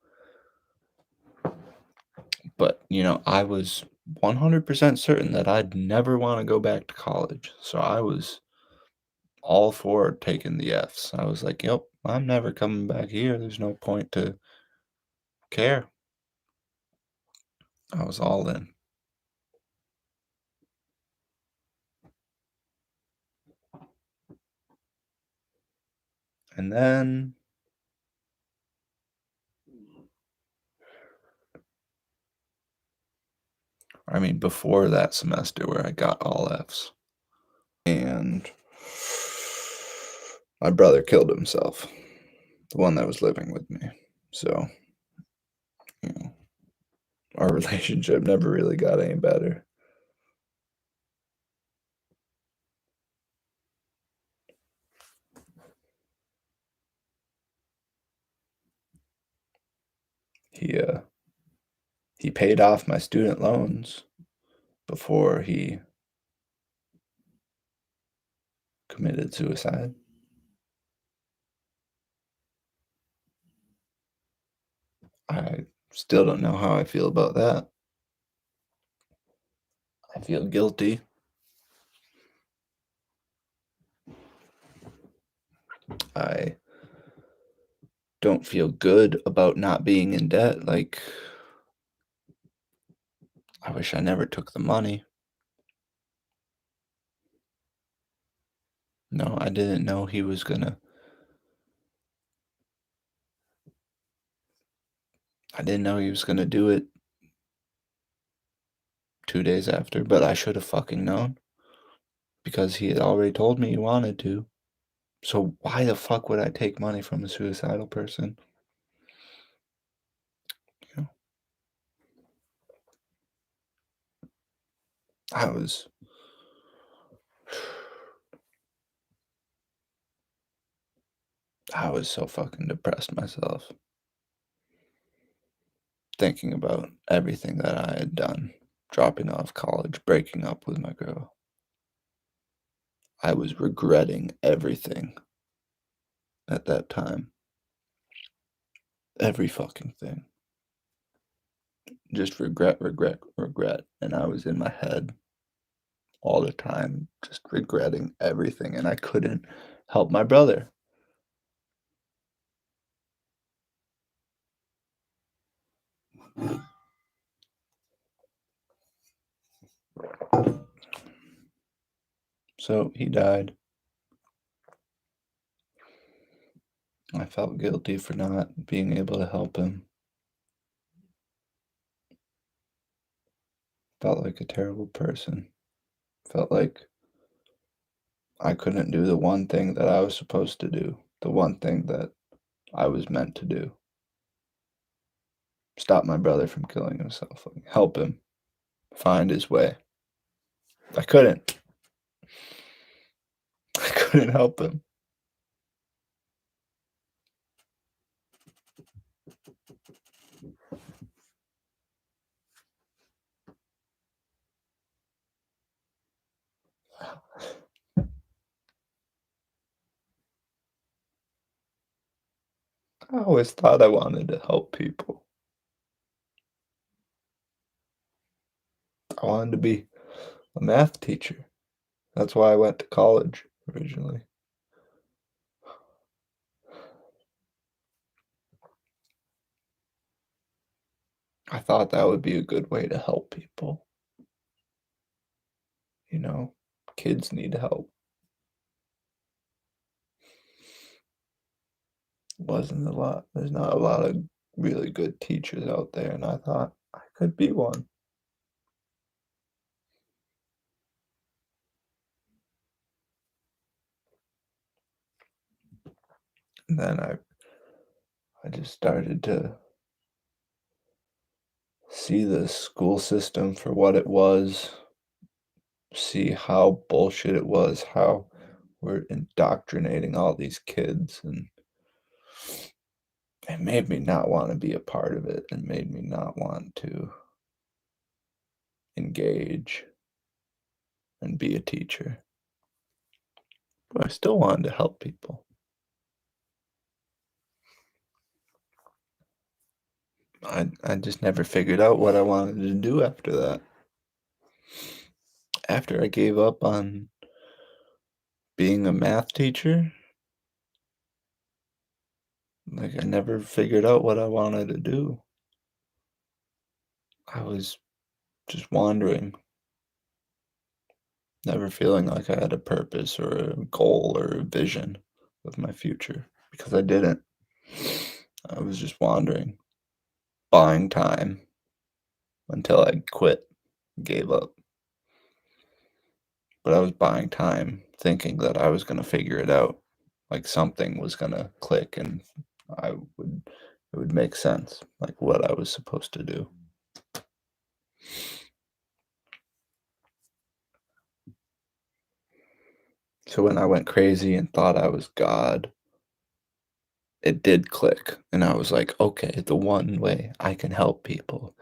but I was 100% certain that I'd never want to go back to college. So I was all for taking the Fs. I was like, "Yep, I'm never coming back here. There's no point to care." I was all in. And then, I mean, before that semester where I got all Fs, and my brother killed himself, the one that was living with me. So, you know, our relationship never really got any better. He uh he paid off my student loans before he committed suicide. I still don't know how I feel about that. I feel guilty. I don't feel good about not being in debt. Like, I wish I never took the money. No, I didn't know he was gonna. I didn't know he was gonna do it 2 days after, but I should have fucking known because he had already told me he wanted to. So why the fuck would I take money from a suicidal person? You know, I was I was so fucking depressed myself, thinking about everything that I had done, dropping off college, breaking up with my girl. I was regretting everything at that time. Every fucking thing. Just regret, regret, regret. And I was in my head all the time, just regretting everything. And I couldn't help my brother. So he died. I felt guilty for not being able to help him. Felt like a terrible person. Felt like I couldn't do the one thing that I was supposed to do, the one thing that I was meant to do. Stop my brother from killing himself, like, help him find his way. I couldn't. I couldn't help him. I always thought I wanted to help people. I wanted to be a math teacher. That's why I went to college originally. I thought that would be a good way to help people. You know, kids need help. Wasn't a lot. There's not a lot of really good teachers out there, and I thought I could be one. And then I just started to see the school system for what it was, see how bullshit it was, how we're indoctrinating all these kids, and it made me not want to be a part of it. It made me not want to engage and be a teacher. But I still wanted to help people. I just never figured out what I wanted to do after that. After I gave up on being a math teacher, like I never figured out what I wanted to do. I was just wandering, never feeling like I had a purpose or a goal or a vision of my future because I didn't. I was just wandering, buying time until I quit, gave up. But I was buying time thinking that I was going to figure it out. Like something was going to click and I would it would make sense, like what I was supposed to do. So when I went crazy and thought I was God, it did click. And I was like, okay, the one way I can help people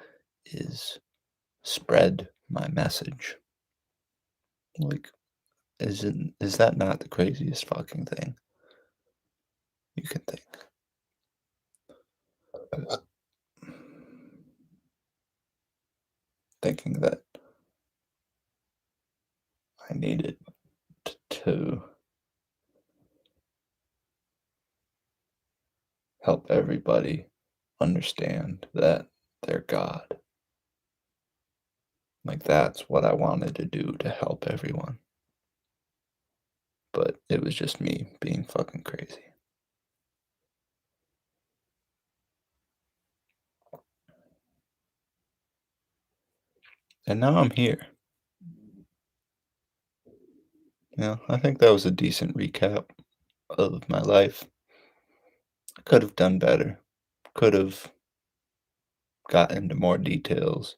is spread my message. Like, is that not the craziest fucking thing you can think? Uh, Thinking that I needed to help everybody understand that they're God. Like, that's what I wanted to do to help everyone. But it was just me being fucking crazy. And now I'm here. Yeah, I think that was a decent recap of my life. I could have done better. Could have got into more details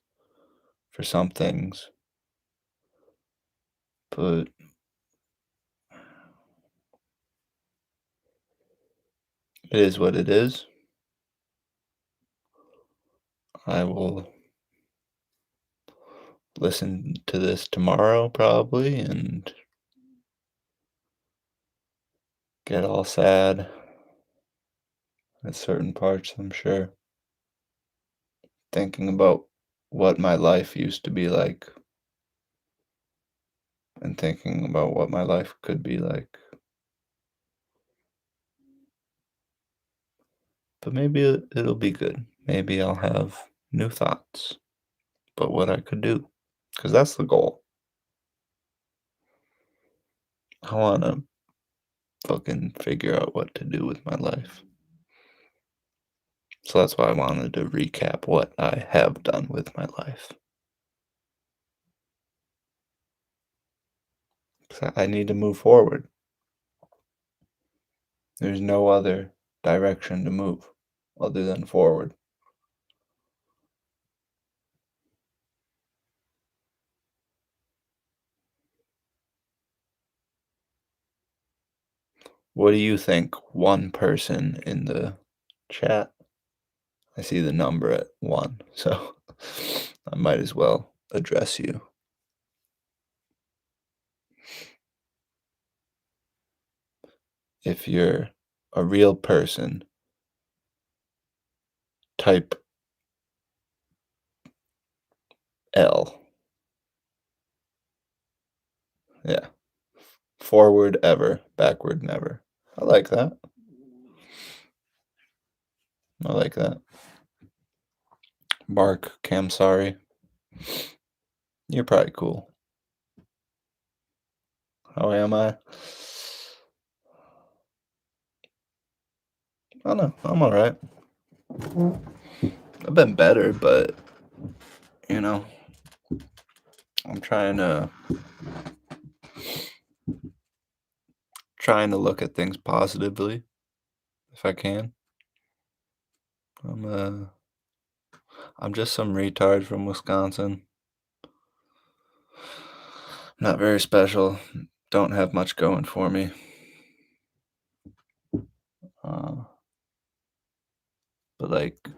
for some things, but it is what it is. I will listen to this tomorrow probably and get all sad at certain parts, I'm sure. Thinking about what my life used to be like and thinking about what my life could be like. But maybe it'll be good. Maybe I'll have new thoughts about what I could do. Because that's the goal. I want to fucking figure out what to do with my life. So that's why I wanted to recap what I have done with my life. 'Cause I need to move forward. There's no other direction to move other than forward. What do you think? One person in the chat. I see the number at one, so I might as well address you. If you're a real person Type L. Yeah. Forward ever, backward never. I like that. I like that. Mark Kamsari. You're probably cool. How am I? I don't know. I'm all right. I've been better, but you know, I'm trying to look at things positively if I can. I'm uh I'm just some retard from Wisconsin. Not very special. Don't have much going for me. Uh, but like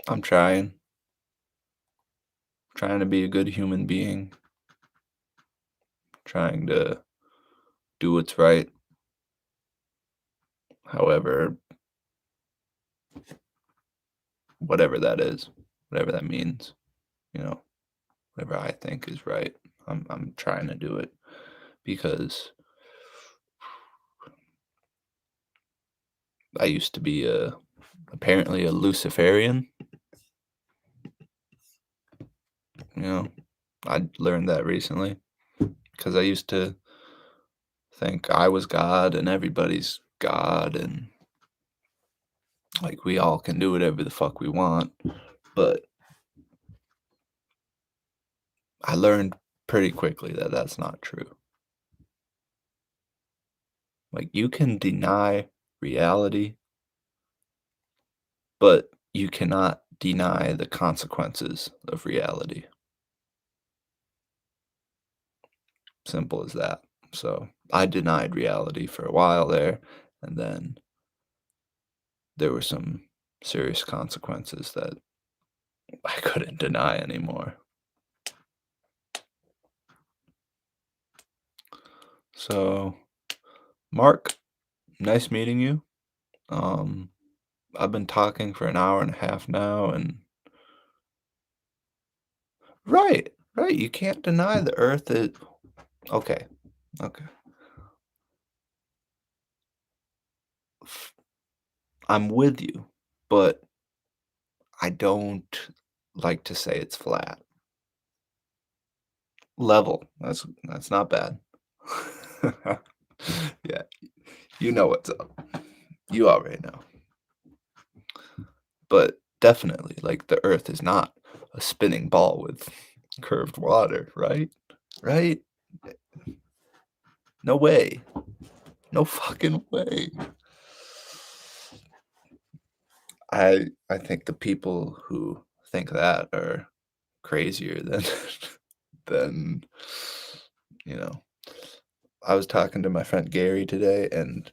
I'm trying to be a good human being, trying to do what's right. However, whatever that is, whatever that means, you know, whatever I think is right. I'm trying to do it because I used to be apparently a Luciferian, you know. I learned that recently because I used to think I was God and everybody's God and like we all can do whatever the fuck we want. But I learned pretty quickly that that's not true. Like you can deny reality, but you cannot deny the consequences of reality. Simple as that. So I denied reality for a while there, and then there were some serious consequences that I couldn't deny anymore. So, Mark, nice meeting you. Um, I've been talking for an hour and a half now, and right, right, you can't deny the Earth is okay, okay. F- I'm with you, but I don't like to say it's flat. Level. That's not bad. Yeah, you know what's up. You already know. But definitely, like the Earth is not a spinning ball with curved water, right? Right? No way. No fucking way. I think the people who think that are crazier than than you know. I was talking to my friend Gary today and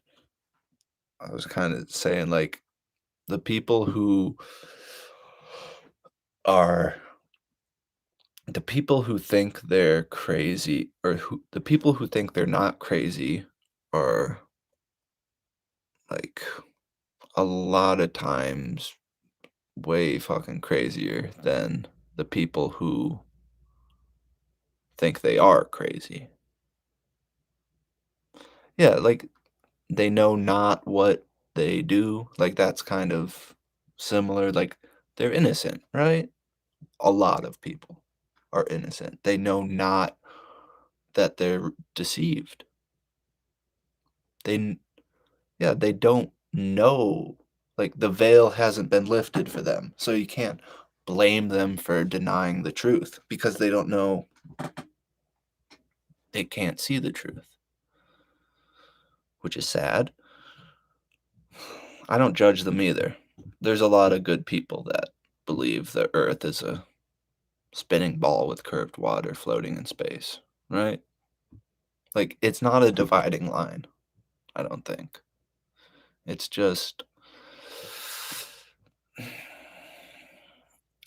I was kind of saying like the people who are the people who think they're crazy or who the people who think they're not crazy are like a lot of times way fucking crazier than the people who think they are crazy. Yeah, like they know not what they do. Like that's kind of similar. Like they're innocent, right? A lot of people are innocent. They know not that they're deceived. They Yeah, they don't know. Like the veil hasn't been lifted for them. So you can't blame them for denying the truth because they don't know, they can't see the truth, which is sad. I don't judge them either. There's a lot of good people that believe the earth is a spinning ball with curved water floating in space, right? Like it's not a dividing line, I don't think. It's just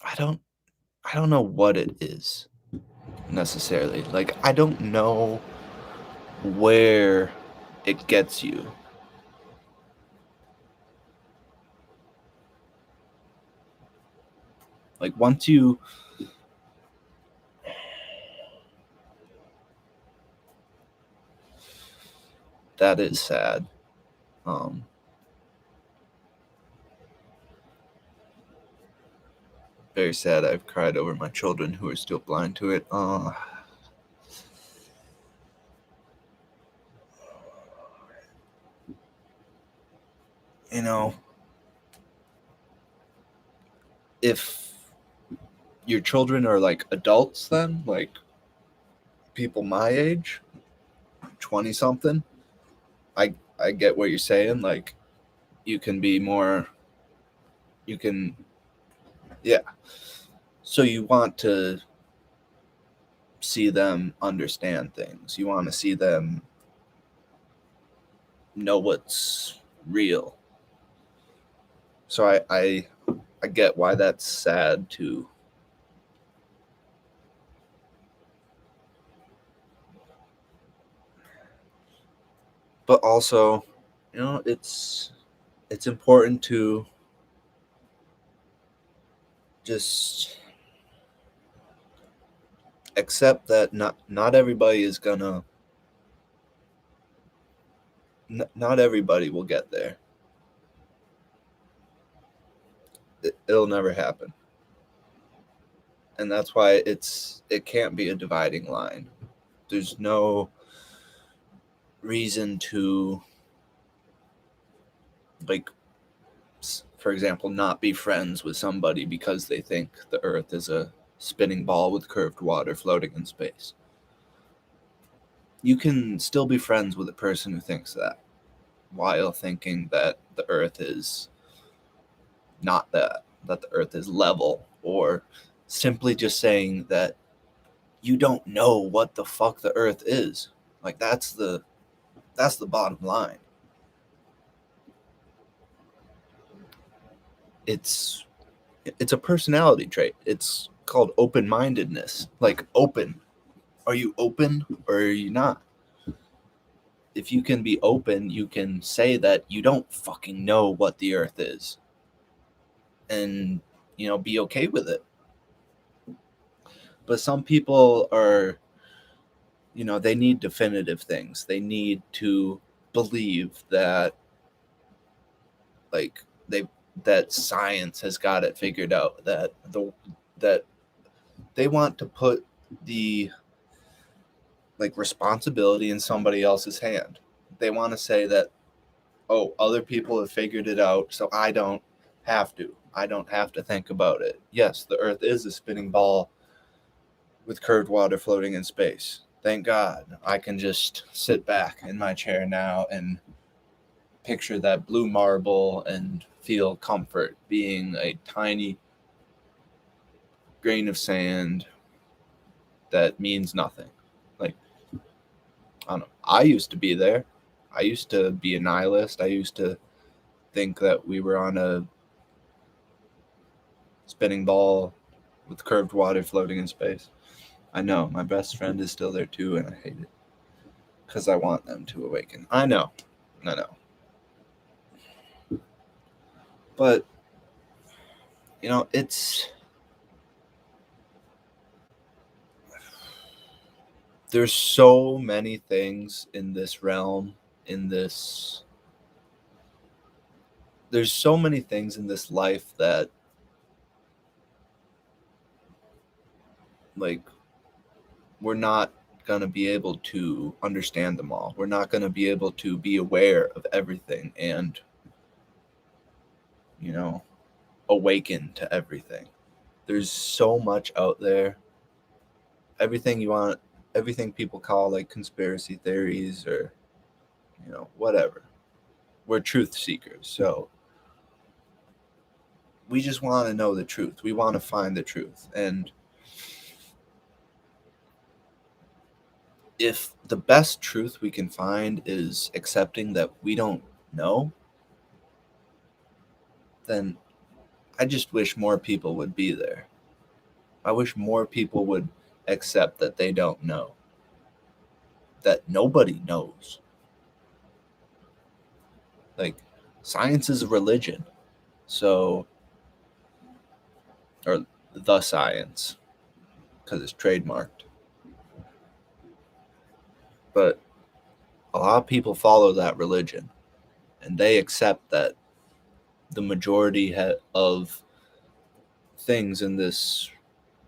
I don't I don't know what it is necessarily. Like I don't know where it gets you. Like once you that is sad. Very sad. I've cried over my children who are still blind to it. You know, if your children are like adults, then like people my age, 20 something, I get what you're saying. Like you can be more, you can, yeah. So you want to see them understand things. You want to see them know what's real. So I get why that's sad too. But also, it's important to just accept that not everybody is gonna not everybody will get there. It'll never happen, and that's why it can't be a dividing line. There's no reason to, like, for example, not be friends with somebody because they think the earth is a spinning ball with curved water floating in space. You can still be friends with a person who thinks that while thinking that the earth is not that the earth is level, or simply just saying that you don't know what the fuck the earth is. Like that's the bottom line. It's a personality trait. It's called open-mindedness. Like open. Are you open or are you not? If you can be open, you can say that you don't fucking know what the earth is and be okay with it. But some people are, they need definitive things. They need to believe that, like, that science has got it figured out, that they want to put the, like, responsibility in somebody else's hand. They want to say that, oh, other people have figured it out, so I don't have to. I don't have to think about it. Yes, the earth is a spinning ball with curved water floating in space. Thank God I can just sit back in my chair now and picture that blue marble and feel comfort being a tiny grain of sand that means nothing. Like, I don't know. I used to be there. I used to be a nihilist. I used to think that we were on a spinning ball with curved water floating in space. I know my best friend is still there too, and I hate it because I want them to awaken. I know. But it's there's so many things in this realm, in this there's so many things in this life that, like, we're not going to be able to understand them all. We're not going to be able to be aware of everything and awaken to everything. There's so much out there. Everything you want, everything people call like conspiracy theories or whatever. We're truth seekers. So we just want to know the truth. We want to find the truth. And if the best truth we can find is accepting that we don't know, then I just wish more people would be there. I wish more people would accept that they don't know, that nobody knows. Like, science is a religion. So, or the science because it's trademarked. But a lot of people follow that religion and they accept that the majority of things in this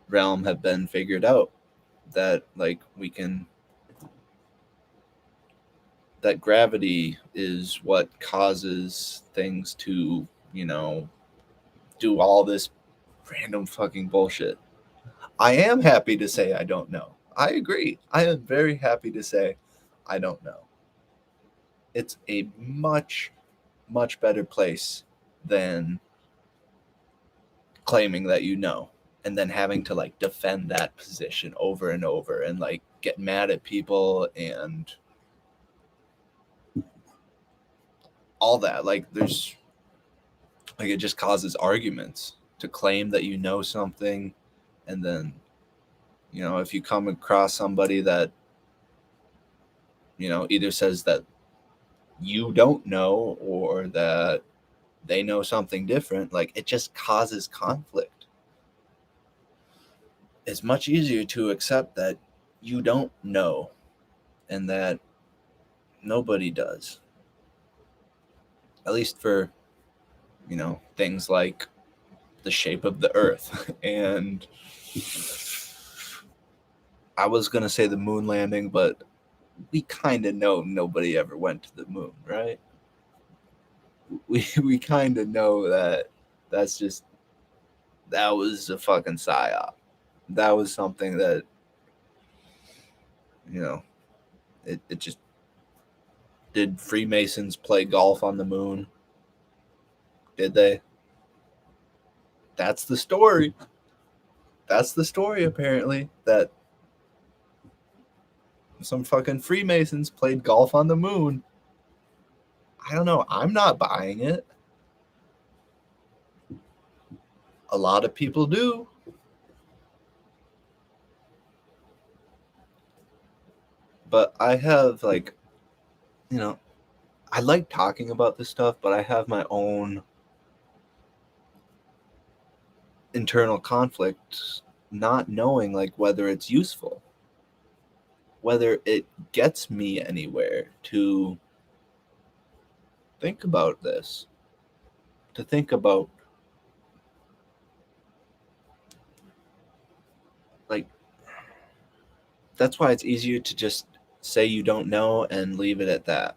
realm have been figured out, that like we can, that gravity is what causes things to, you know, do all this random fucking bullshit. I am happy to say I don't know. I agree. I am very happy to say I don't know. It's a much, much better place than claiming that you know and then having to like defend that position over and over and like get mad at people and all that. Like there's like it just causes arguments to claim that you know something, and then, you know, if you come across somebody that, you know, either says that you don't know or that they know something different, like it just causes conflict. It's much easier to accept that you don't know and that nobody does, at least for, you know, things like the shape of the earth. And I was going to say the moon landing, but we kind of know nobody ever went to the moon, right? We kind of know that that's just, that was a fucking psyop. That was something that, you know, it just, did Freemasons play golf on the moon? Did they? That's the story. That's the story, apparently, that some fucking Freemasons played golf on the moon. I don't know. I'm not buying it. A lot of people do. But I have, like, you know, I like talking about this stuff, but I have my own internal conflict not knowing, like, whether it's useful, whether it gets me anywhere to think about this, to think about, like, that's why it's easier to just say you don't know and leave it at that.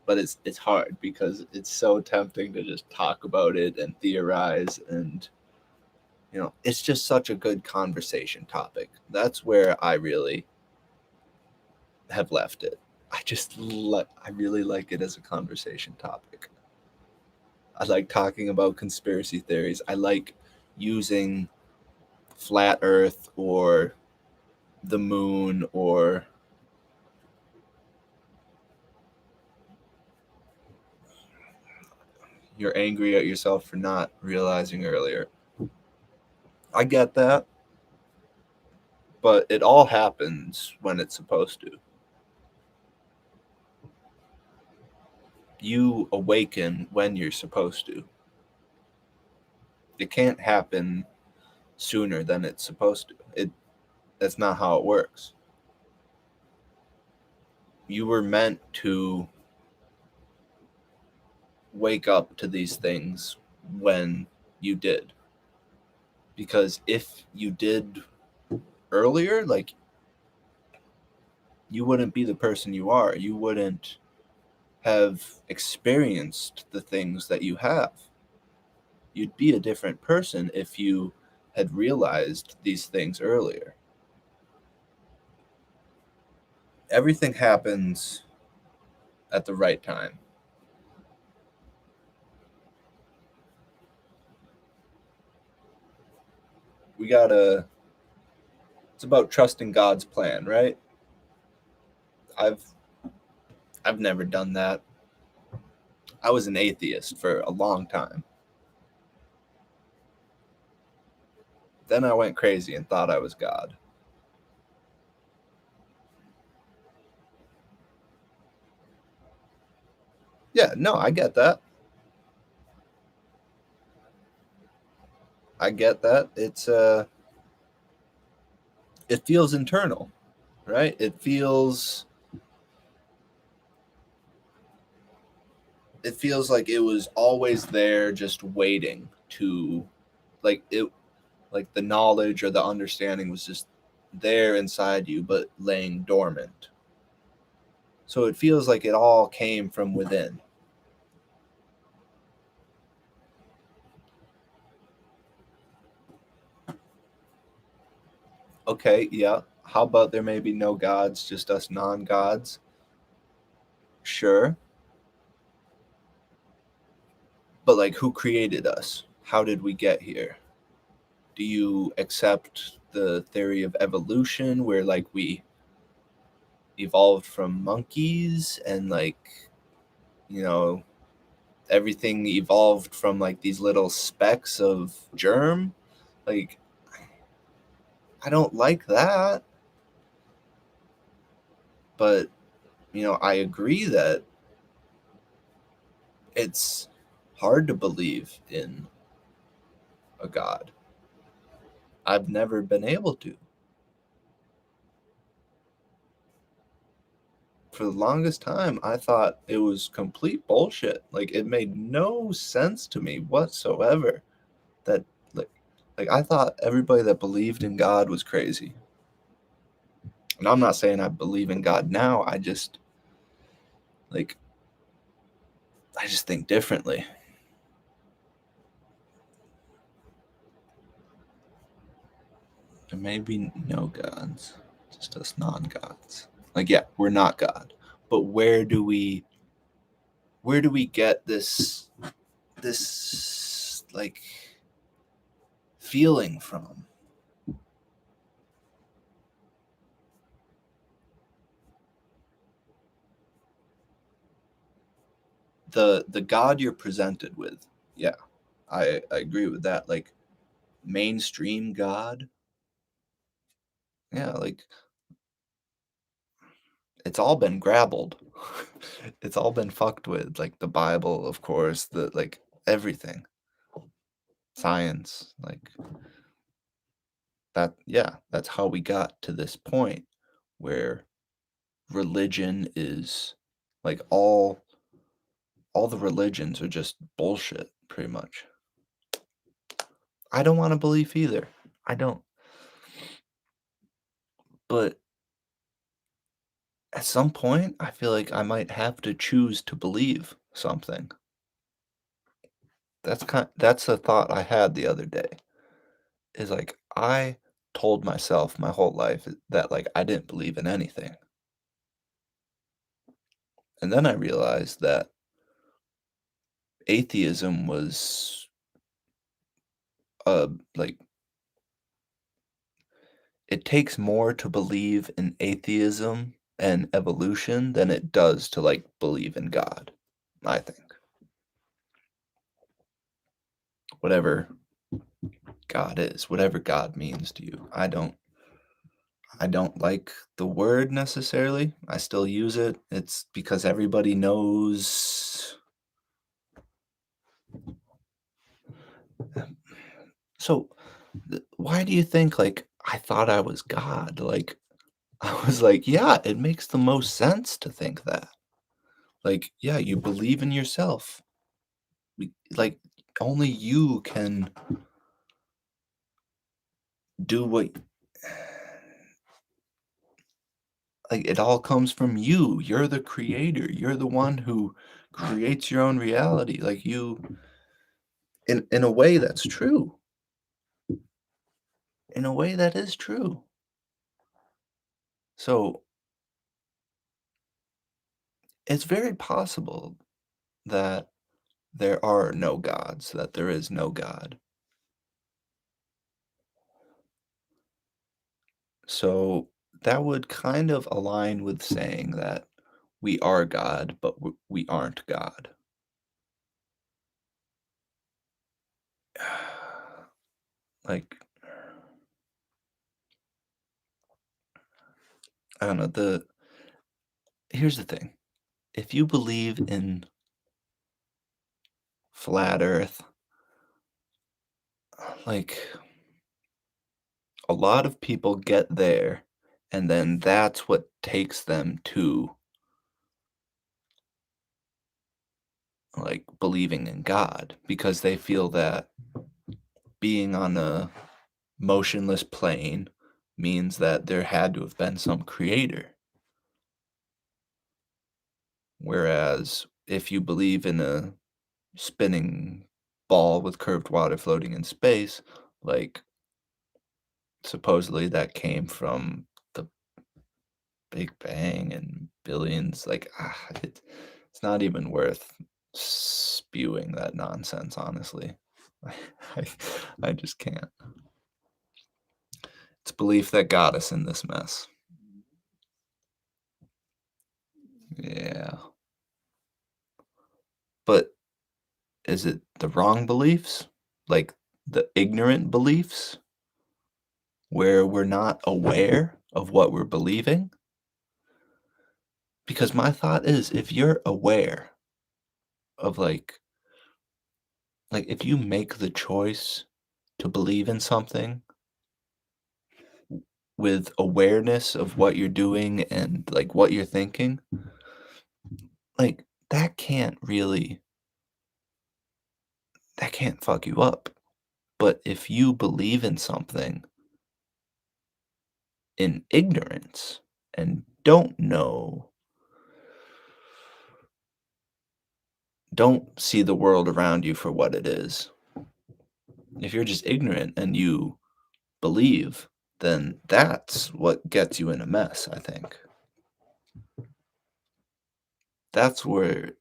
But it's hard because it's so tempting to just talk about it and theorize, and, you know, it's just such a good conversation topic. That's where I really have left it. I really like it as a conversation topic. I like talking about conspiracy theories. I like using flat earth or the moon or you're angry at yourself for not realizing earlier. I get that, but it all happens when it's supposed to. You awaken when you're supposed to. It can't happen sooner than it's supposed to. That's not how it works. You were meant to wake up to these things when you did. Because if you did earlier, like, you wouldn't be the person you are. You wouldn't have experienced the things that you have. You'd be a different person if you had realized these things earlier. Everything happens at the right time. We gotta, it's about trusting God's plan, right? I've I've never done that. I was an atheist for a long time. Then I went crazy and thought I was God. Yeah, no, I get that. I get that. It feels internal, right? It feels like it was always there just waiting to like it like the knowledge or the understanding was just there inside you but laying dormant. So it feels like it all came from within. Okay, yeah. How about there may be no gods, just us non-gods? Sure. But like who created us? How did we get here? Do you accept the theory of evolution where like we evolved from monkeys and like, you know, everything evolved from like these little specks of germ? Like I don't like that, but I agree that it's hard to believe in a god. I've never been able to. For the longest time, I thought it was complete bullshit. Like it made no sense to me whatsoever that like I thought everybody that believed in God was crazy. And I'm not saying I believe in God now. Like I just think differently. There may be no gods, just us non-gods. Like yeah, we're not God. But where do we get this like feeling from? The God you're presented with. Yeah, I agree with that. Like mainstream God. Yeah, like it's all been grabbled. It's all been fucked with. Like the Bible, of course, the like everything. Science, like that, yeah, that's how we got to this point where religion is like all the religions are just bullshit, pretty much. I don't want to believe either. I don't. But at some point, I feel like I might have to choose to believe something. That's a thought I had the other day. Is like I told myself my whole life that like I didn't believe in anything. And then I realized that atheism was like it takes more to believe in atheism and evolution than it does to like believe in God, I think. Whatever God is, whatever God means to you. I don't like the word necessarily. I still use it. It's because everybody knows. So, why do you think like I thought I was God? Like I was like, yeah, it makes the most sense to think that. Like, yeah, you believe in yourself. Like only you can do what like it all comes from you. You're the creator. You're the one who creates your own reality. Like you in a way that's true. In a way that is true. So, it's very possible that there are no gods, that there is no God. So, that would kind of align with saying that we are God, but we aren't God. Like, I don't know, the here's the thing. If you believe in flat earth, like, a lot of people get there, and then that's what takes them to, like, believing in God because they feel that being on a motionless plane means that there had to have been some creator. Whereas if you believe in a spinning ball with curved water floating in space, like, supposedly that came from the Big Bang and billions, like, it's not even worth spewing that nonsense, honestly. I I just can't. It's belief that got us in this mess. Yeah. But is it the wrong beliefs? Like, the ignorant beliefs where we're not aware of what we're believing? Because my thought is if you're aware of, if you make the choice to believe in something with awareness of what you're doing and, like, what you're thinking, like, that can't fuck you up. But if you believe in something in ignorance and don't see the world around you for what it is. If you're just ignorant and you believe, then that's what gets you in a mess, I think. That's where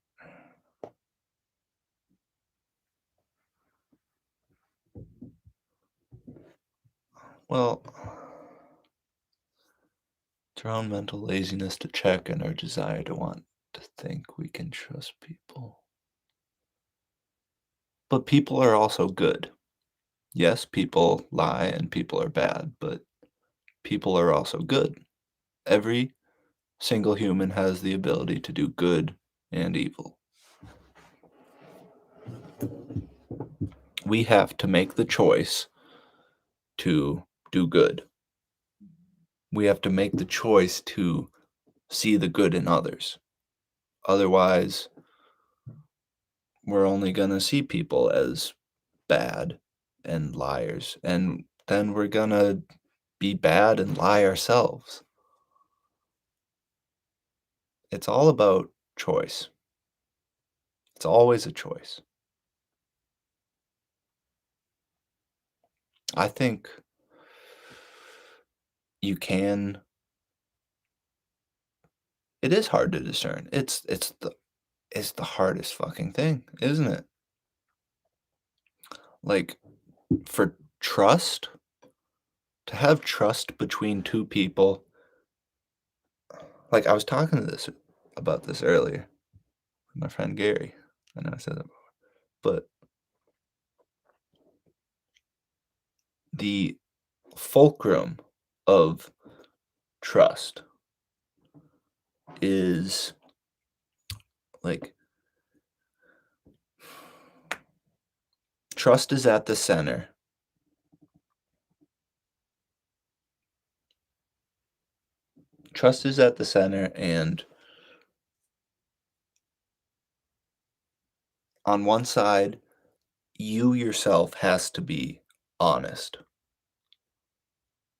well, it's our own mental laziness to check and our desire to want to think we can trust people. But people are also good. Yes, people lie and people are bad, but people are also good. Every single human has the ability to do good and evil. We have to make the choice to do good. We have to make the choice to see the good in others. Otherwise, we're only going to see people as bad and liars. And then we're going to be bad and lie ourselves. It's all about choice. It's always a choice. I think you can it is hard to discern. It's the hardest fucking thing, isn't it? Like, for trust, to have trust between two people, like, I was talking to this about this earlier with my friend Gary. I know I said that before, but the fulcrum of trust is, like, trust is at the center. Trust is at the center, and on one side, you yourself has to be honest,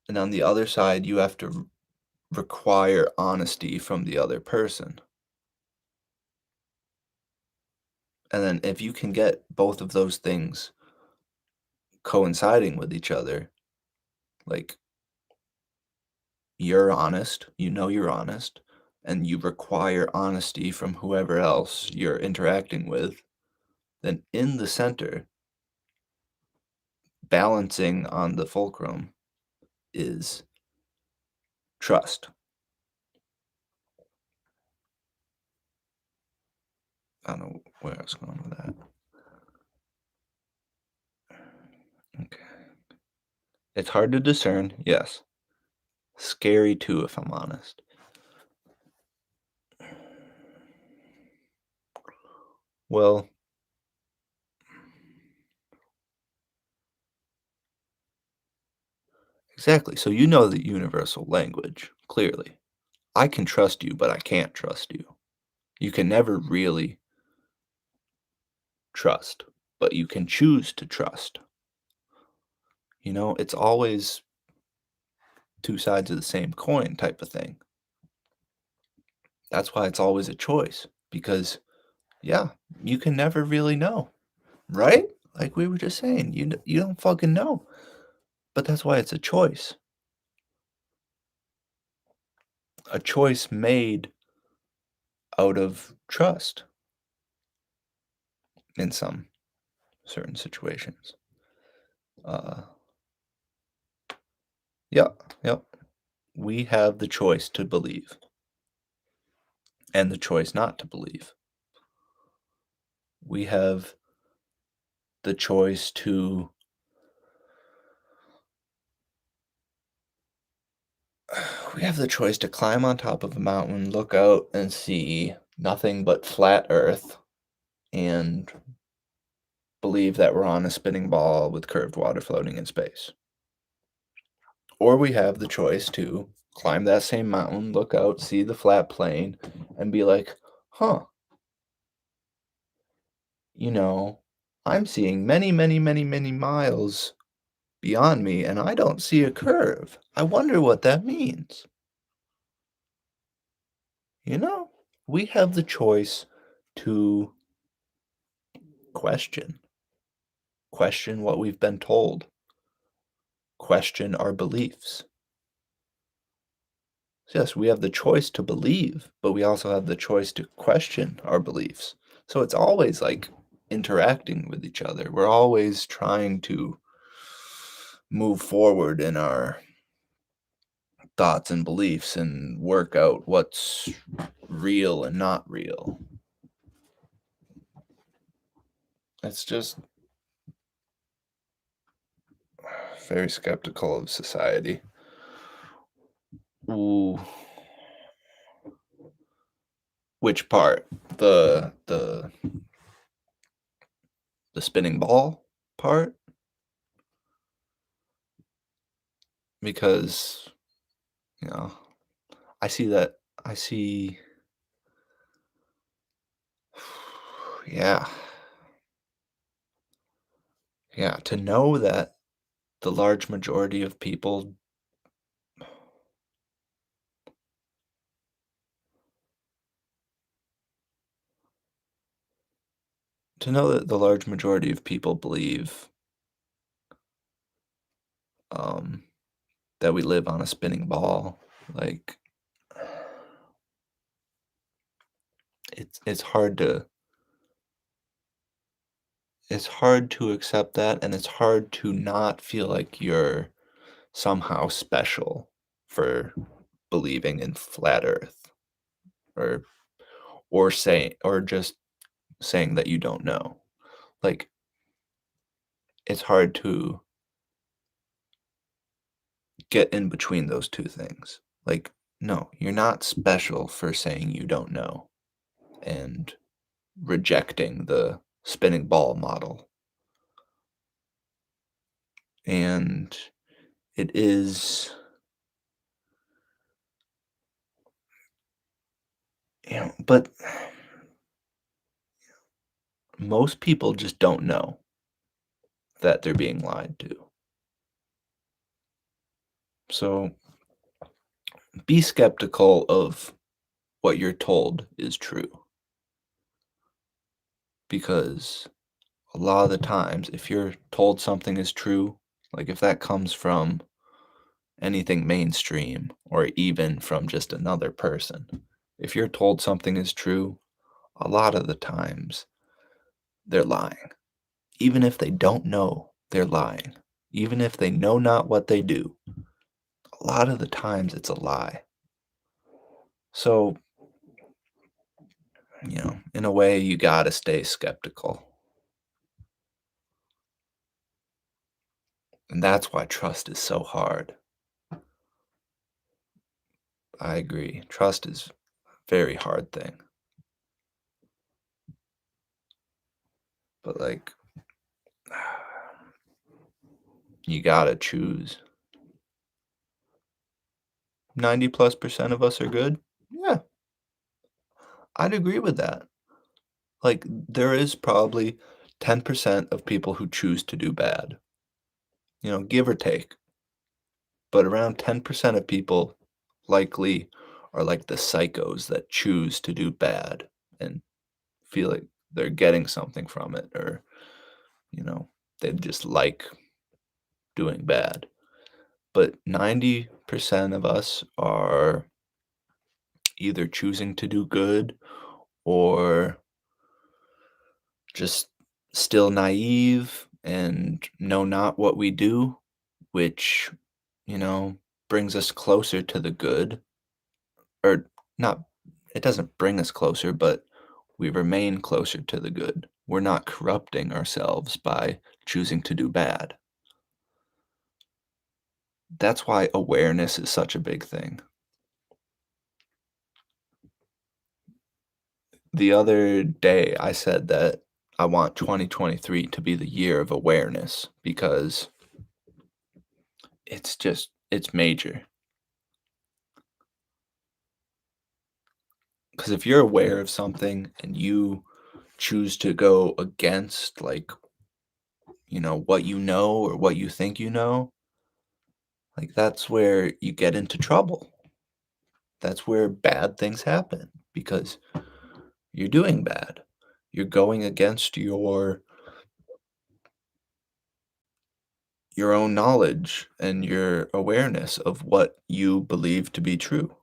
and on the other side, you have to require honesty from the other person. And then if you can get both of those things coinciding with each other, like, you're honest, you're honest, and you require honesty from whoever else you're interacting with, then in the center, balancing on the fulcrum is trust. I don't know where I was going with that. Okay. It's hard to discern, yes. Scary too, if I'm honest. Well, Exactly. So you know the universal language, clearly. I can trust you, but I can't trust you. You can never really trust, but you can choose to trust. It's always two sides of the same coin type of thing. That's why it's always a choice because, yeah, you can never really know, right? Like we were just saying, you don't fucking know. But that's why it's a choice. A choice made out of trust in some certain situations. Uh, yeah, yep. We have the choice to believe and the choice not to believe. We have the choice to we have the choice to climb on top of a mountain, look out and see nothing but flat earth and believe that we're on a spinning ball with curved water floating in space. Or we have the choice to climb that same mountain, look out, see the flat plane, and be like, huh, you know, I'm seeing many, many, many, many miles beyond me, and I don't see a curve. I wonder what that means. You know, we have the choice to question, question what we've been told, question our beliefs. So yes, we have the choice to believe, but we also have the choice to question our beliefs. So it's always like interacting with each other. We're always trying to move forward in our thoughts and beliefs and work out what's real and not real. It's just very skeptical of society. Ooh, which part? The spinning ball part? Because, you know, I see that I see yeah. Yeah, to know that the large majority of people to know that the large majority of people believe, um, that we live on a spinning ball, like, it's hard to accept that, and it's hard to not feel like you're somehow special for believing in flat Earth or just saying that you don't know. Like, it's hard to get in between those 2 things. Like, no, you're not special for saying you don't know and rejecting the spinning ball model. And it is, but most people just don't know that they're being lied to. So be skeptical of what you're told is true because a lot of the times, if you're told something is true, like if that comes from anything mainstream or even from just another person, if you're told something is true, a lot of the times they're lying. Even if they don't know, they're lying. Even if they know not what they do, a lot of the times it's a lie. So, in a way, you gotta stay skeptical. And that's why trust is so hard. I agree. Trust is a very hard thing. But like you gotta choose. 90 plus percent of us are good? Yeah, I'd agree with that. Like, there is probably 10% of people who choose to do bad, give or take. But around 10% of people likely are like the psychos that choose to do bad and feel like they're getting something from it, or, you know, they just like doing bad. But 90% of us are either choosing to do good or just still naive and know not what we do, which, you know, brings us closer to the good, or not, it doesn't bring us closer, but we remain closer to the good. We're not corrupting ourselves by choosing to do bad. That's why awareness is such a big thing. The other day, I said that I want 2023 to be the year of awareness because it's major. Because if you're aware of something and you choose to go against, like, what you know or what you think you know, like, that's where you get into trouble. That's where bad things happen because you're doing bad. You're going against your own knowledge and your awareness of what you believe to be true.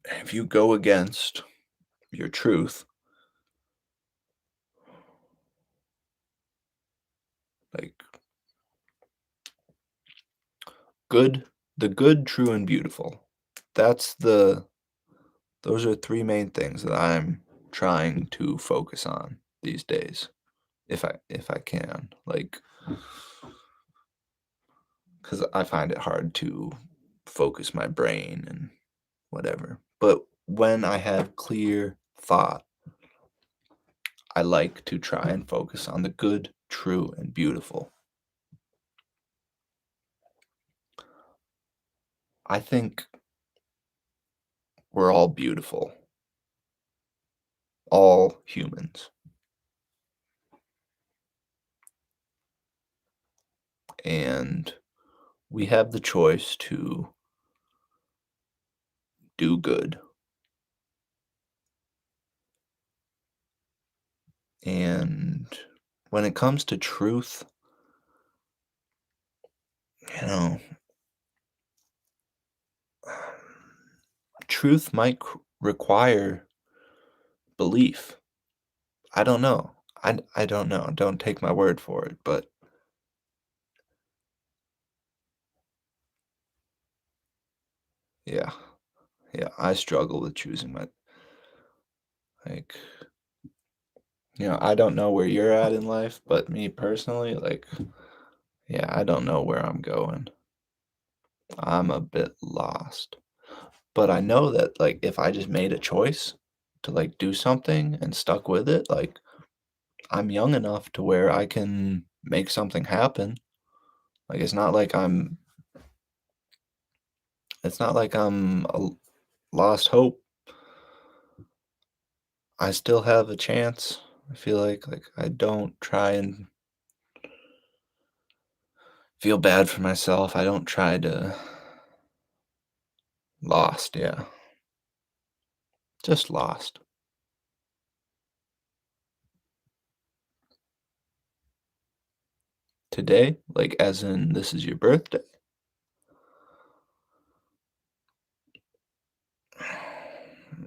If you go against your truth, like good, the good, true, and beautiful. That's the those are three main things that I'm trying to focus on these days, if I can. Like, because I find it hard to focus my brain and whatever. But when I have clear thought, I like to try and focus on the good, true, and beautiful. I think we're all beautiful, all humans, and we have the choice to do good. And when it comes to truth, you know, truth might require belief. I don't know. I don't know. Don't take my word for it, but yeah, yeah, I struggle with choosing my, like, I don't know where you're at in life, but me personally, like, yeah, I don't know where I'm going. I'm a bit lost. But I know that, like, if I just made a choice to, like, do something and stuck with it, like, I'm young enough to where I can make something happen. Like, it's not like I'm a lost hope. I still have a chance. I feel like I don't try and feel bad for myself. I don't try to lost, yeah. Just lost. Today, like, as in this is your birthday.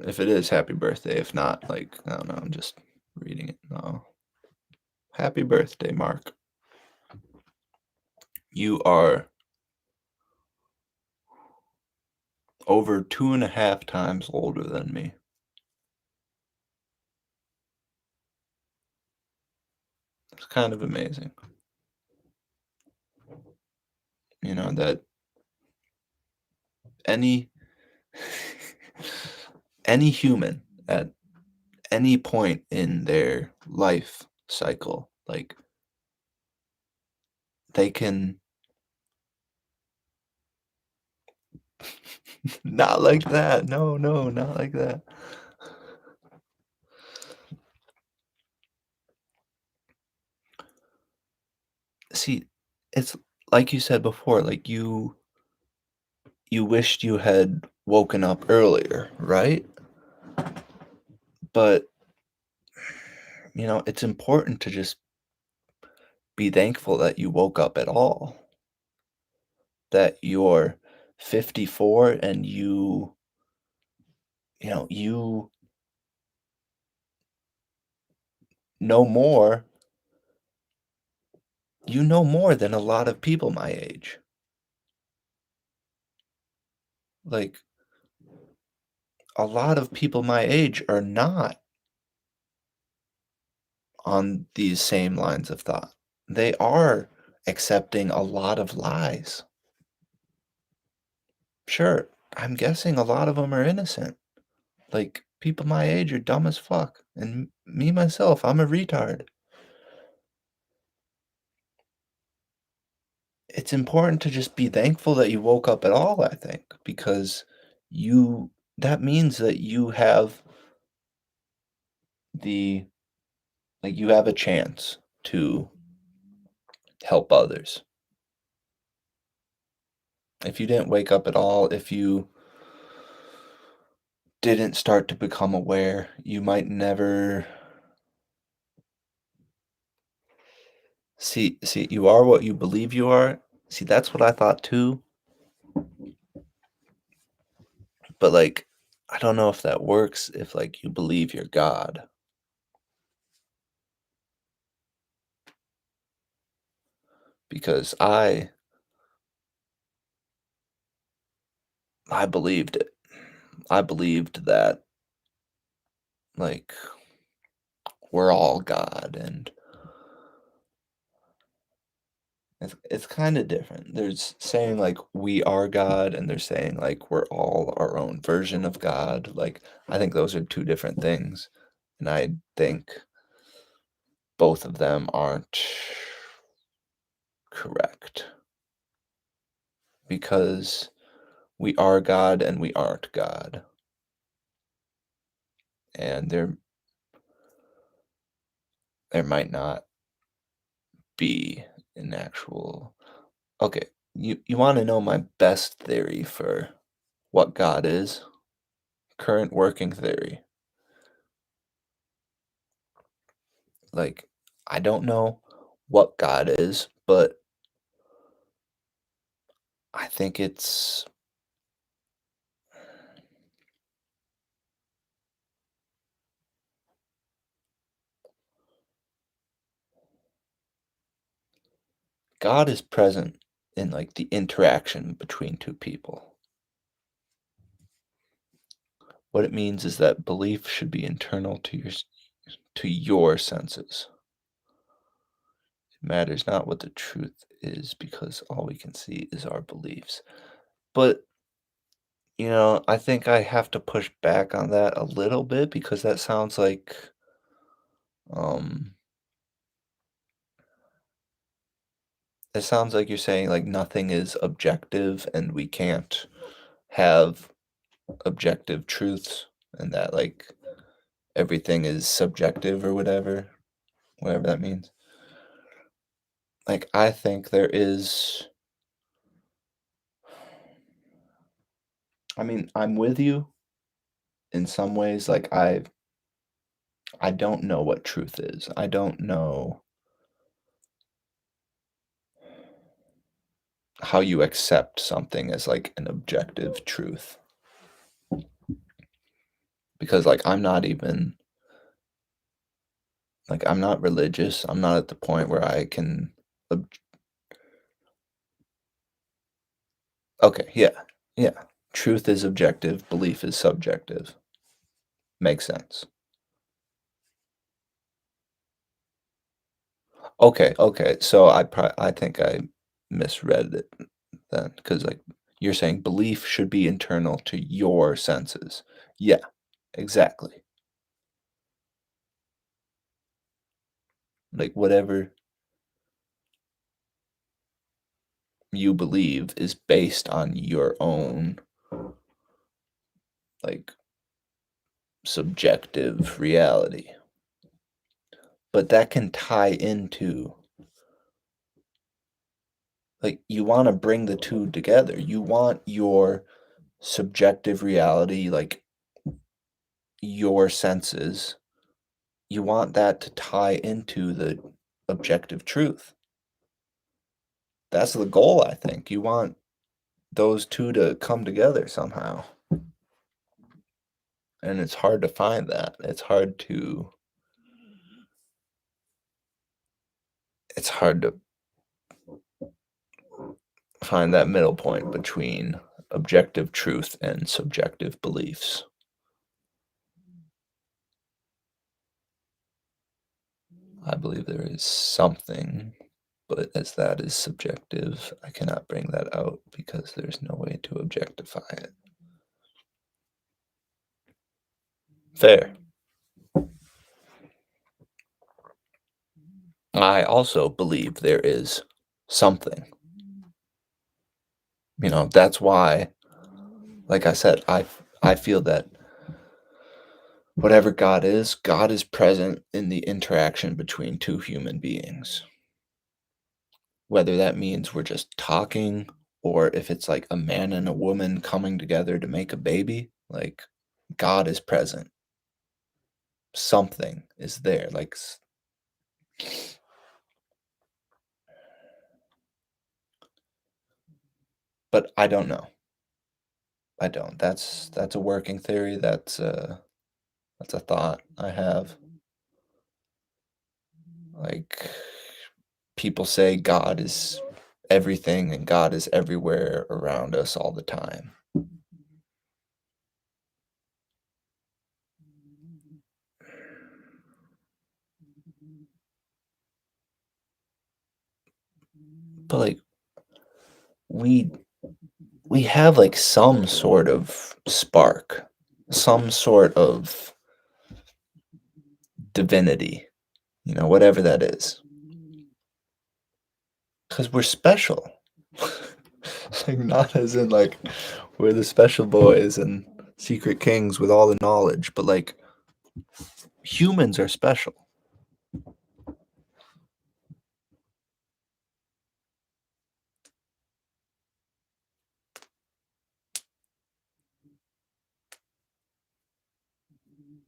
If it is, happy birthday. If not, like, I don't know, I'm just reading it. No. Happy birthday, Mark. You are over 2.5 times older than me. It's kind of amazing. That any any human at any point in their life cycle, like, they can Not like that. No, no, not like that. See, it's like you said before, like you wished you had woken up earlier, right? But, it's important to just be thankful that you woke up at all, that you're 54 and you know more you know more than a lot of people my age. Like, a lot of people my age are not on these same lines of thought. They are accepting a lot of lies. Sure, I'm guessing a lot of them are innocent. Like, people my age are dumb as fuck, and me myself, I'm a retard. It's important to just be thankful that you woke up at all, I think, because you that means that you have the you have a chance to help others. If you didn't wake up at all, if you didn't start to become aware, you might never see, you are what you believe you are. See, that's what I thought too, but, I don't know if that works if, you believe you're God, because I believed it. I believed that, like, we're all God, and it's kinda different. There's saying, we are God, and there's saying, we're all our own version of God. I think those are 2 different things, and I think both of them aren't correct, because we are God and we aren't God, and there might not be an actual okay, you wanna know my best theory for what God is? Current working theory. Like, I don't know what God is, but I think it's God is present in, the interaction between 2 people. What it means is that belief should be internal to your senses. It matters not what the truth is because all we can see is our beliefs. But, I think I have to push back on that a little bit because that sounds um, it sounds like you're saying, nothing is objective and we can't have objective truths and that, everything is subjective or whatever that means. I think there is I mean, I'm with you in some ways, I don't know what truth is. I don't know how you accept something as, an objective truth because, I'm not even I'm not religious. I'm not at the point where I can ob okay, yeah, yeah. Truth is objective, belief is subjective. Makes sense. Okay, okay, so I think I misread it then, because you're saying belief should be internal to your senses. Yeah, exactly. Whatever you believe is based on your own. like subjective reality. But that can tie into like you want to bring the two together. You want your subjective reality, like your senses, you want that to tie into the objective truth. That's the goal, I think. You want those two to come together somehow. And it's hard to find that. It's hard to find that middle point between objective truth and subjective beliefs. I believe there is something, but as that is subjective, I cannot bring that out because there's no way to objectify it. Fair. I also believe there is something. That's why, like I said, I feel that whatever God is present in the interaction between two human beings. Whether that means we're just talking or if it's like a man and a woman coming together to make a baby, like God is present. Something is there, like but I don't know. I don't. That's a working theory. That's a thought I have. Like people say God is everything and God is everywhere around us all the time. But like we we have like some sort of spark, some sort of divinity, whatever that is. Because we're special. Like not as in like we're the special boys and secret kings with all the knowledge, but like humans are special.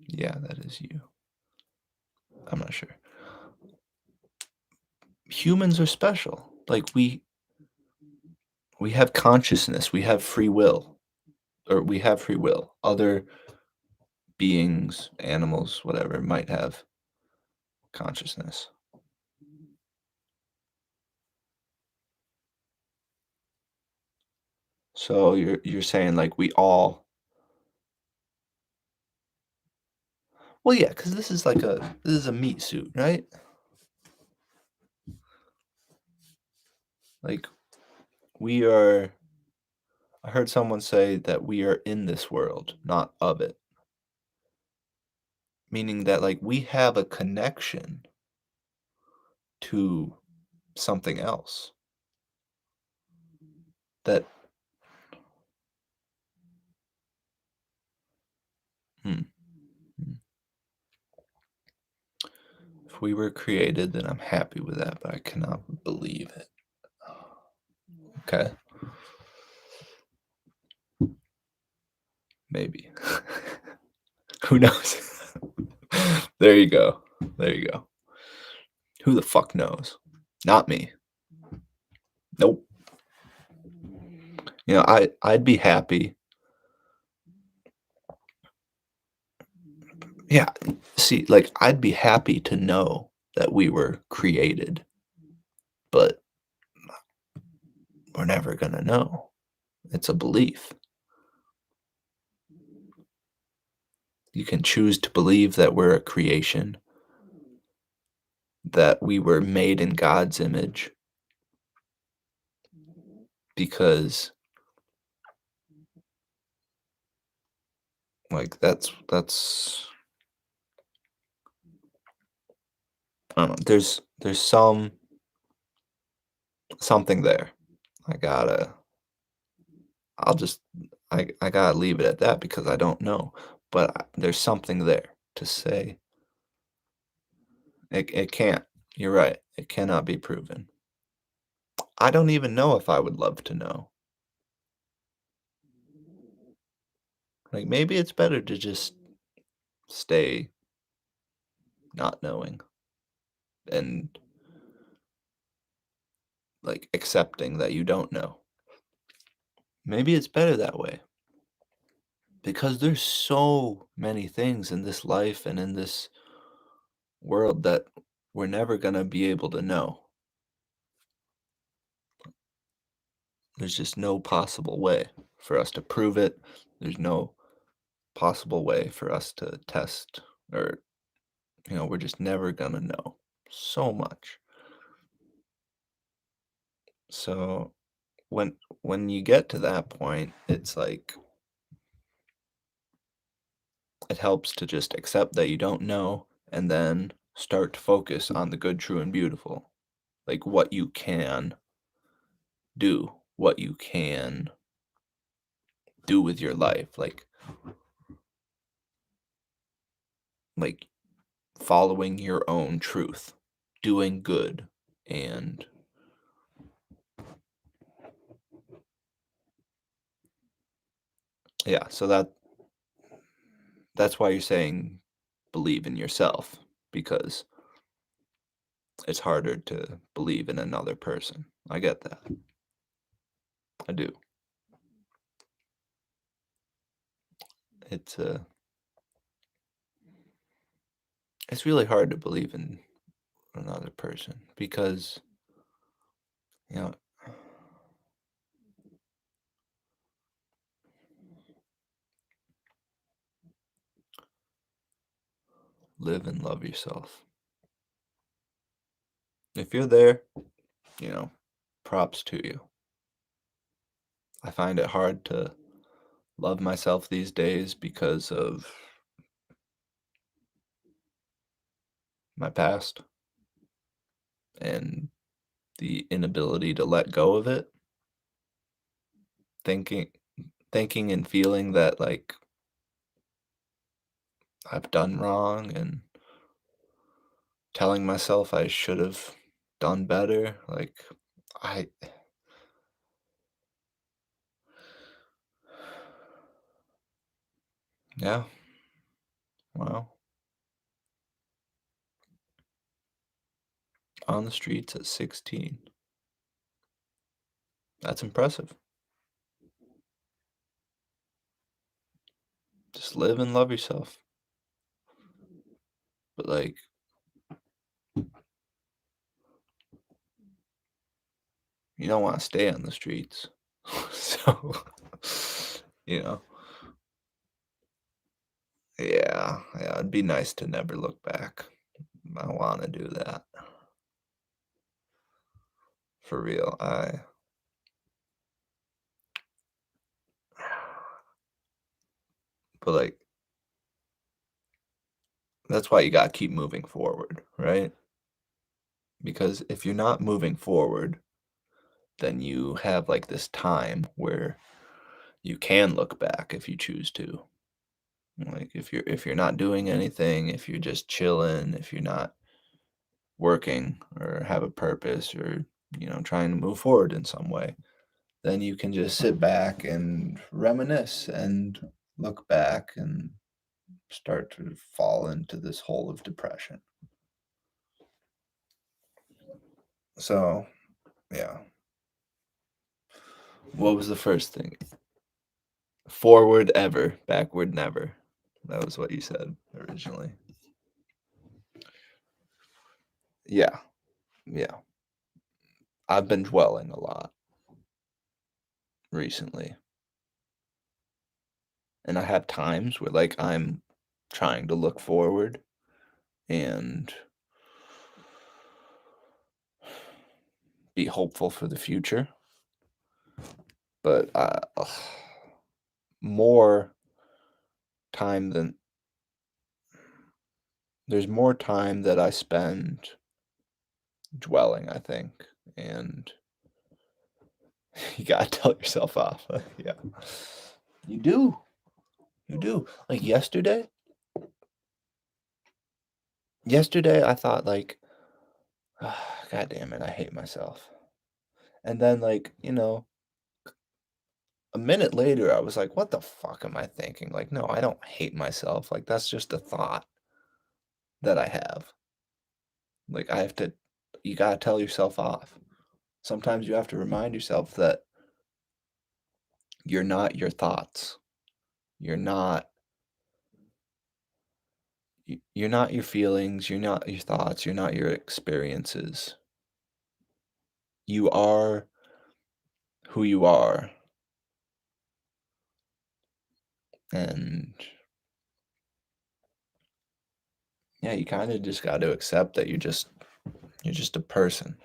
Yeah, that is you. I'm not sure. Humans are special. Like we have consciousness, we have free will, or we have free will. Other beings, animals, whatever, might have consciousness. So you're saying like we all well yeah, because this is a meat suit, right? Like we are I heard someone say that we are in this world, not of it. Meaning that like we have a connection to something else. That hmm, hmm. If we were created, then I'm happy with that, but I cannot believe it. Okay, maybe. Who knows? There you go. There you go. Who the fuck knows? Not me. Nope. I'd be happy. Yeah. See, like I'd be happy to know that we were created, but we're never gonna know. It's a belief. You can choose to believe that we're a creation, that we were made in God's image because like that's I don't know, there's something there. I gotta I'll just I gotta leave it at that because I don't know, but there's something there to say. It can't. You're right. It cannot be proven. I don't even know if I would love to know. Like, maybe it's better to just stay not knowing and, like, accepting that you don't know. Maybe it's better that way because there's so many things in this life and in this world that we're never gonna be able to know. There's just no possible way for us to prove it. There's no possible way for us to test or, we're just never gonna know so much. So when you get to that point, it's like it helps to just accept that you don't know and then start to focus on the good, true, and beautiful. Like what you can do, what you can do with your life, like following your own truth, doing good, and yeah, so that's why you're saying believe in yourself because it's harder to believe in another person. I get that. I do. It's it's really hard to believe in another person because, you know, live and love yourself. If you're there, you know, props to you. I find it hard to love myself these days because of my past and the inability to let go of it, thinking thinking and feeling that like I've done wrong and telling myself I should have done better. Like I yeah, well, on the streets at 16. That's impressive. Just live and love yourself. But like, you don't want to stay on the streets. So, you know, yeah, it'd be nice to never look back. I want to do that for real. But like, that's why you got to keep moving forward, right? Because if you're not moving forward, then you have like this time where you can look back if you choose to. Like if you're not doing anything, if you're just chilling, if you're not working or have a purpose or, trying to move forward in some way, then you can just sit back and reminisce and look back and start to fall into this hole of depression. So, yeah. What was the first thing? Forward ever, backward never. That was what you said originally. Yeah, yeah. I've been dwelling a lot recently. And I have times where like I'm trying to look forward and be hopeful for the future. But more time than there's more time that I spend dwelling, I think. And you gotta tell yourself off. Yeah. You do. You do. Like yesterday I thought like, God damn it, I hate myself. And then like, a minute later I was like, what the fuck am I thinking? Like, no, I don't hate myself. Like that's just a thought that I have. Like you gotta tell yourself off. Sometimes you have to remind yourself that you're not your thoughts. You're not you're not your feelings, you're not your thoughts, you're not your experiences. You are who you are. And yeah, you kind of just got to accept that you're just a person.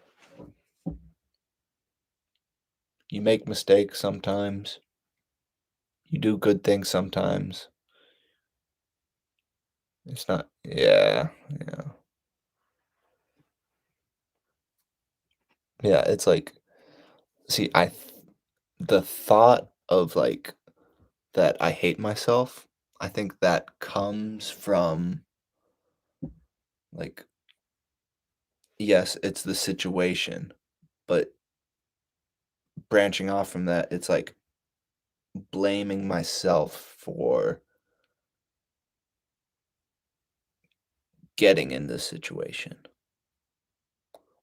You make mistakes sometimes. You do good things sometimes. It's not, yeah, yeah. Yeah, it's like, see, the thought of like that I hate myself, I think that comes from like, yes, it's the situation, but branching off from that, it's like blaming myself for getting in this situation,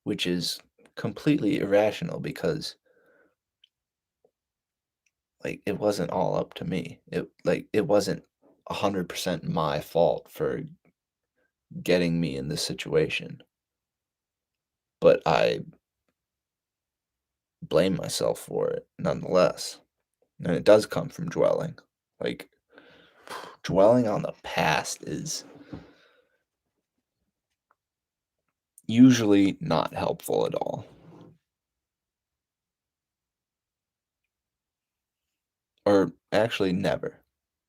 which is completely irrational because like it wasn't all up to me. It wasn't 100% my fault for getting me in this situation, but I blame myself for it nonetheless. And it does come from dwelling. Like dwelling on the past is usually not helpful at all. Or actually never.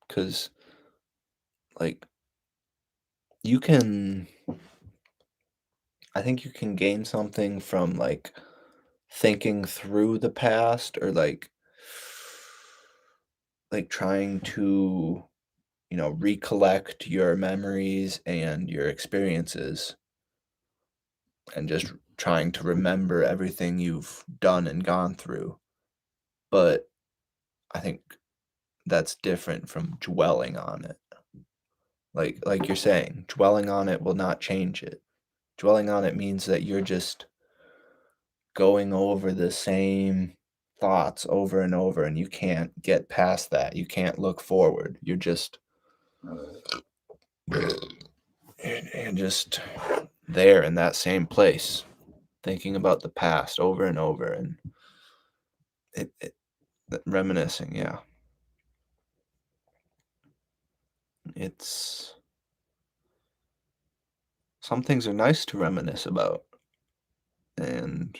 Cuz like you can I think you can gain something from like thinking through the past or like trying to, recollect your memories and your experiences and just trying to remember everything you've done and gone through. But I think that's different from dwelling on it. Like you're saying, dwelling on it will not change it. Dwelling on it means that you're just going over the same thoughts over and over and you can't get past that. You can't look forward. You're just there in that same place thinking about the past over and over and it reminiscing, yeah. It's some things are nice to reminisce about and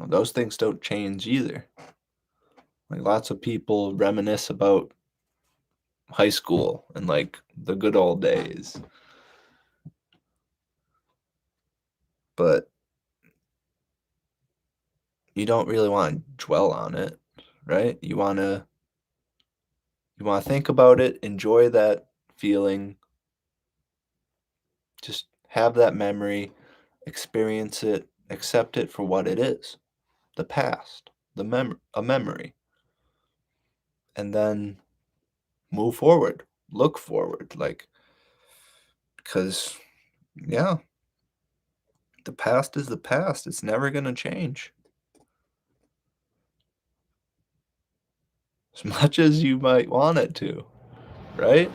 those things don't change either. Like lots of people reminisce about high school and like the good old days. But you don't really want to dwell on it, right? You want to think about it, enjoy that feeling, just have that memory, experience it, accept it for what it is, the past, a memory, and then move forward, look forward, like because yeah, the past is the past. It's never going to change. As much as you might want it to, right?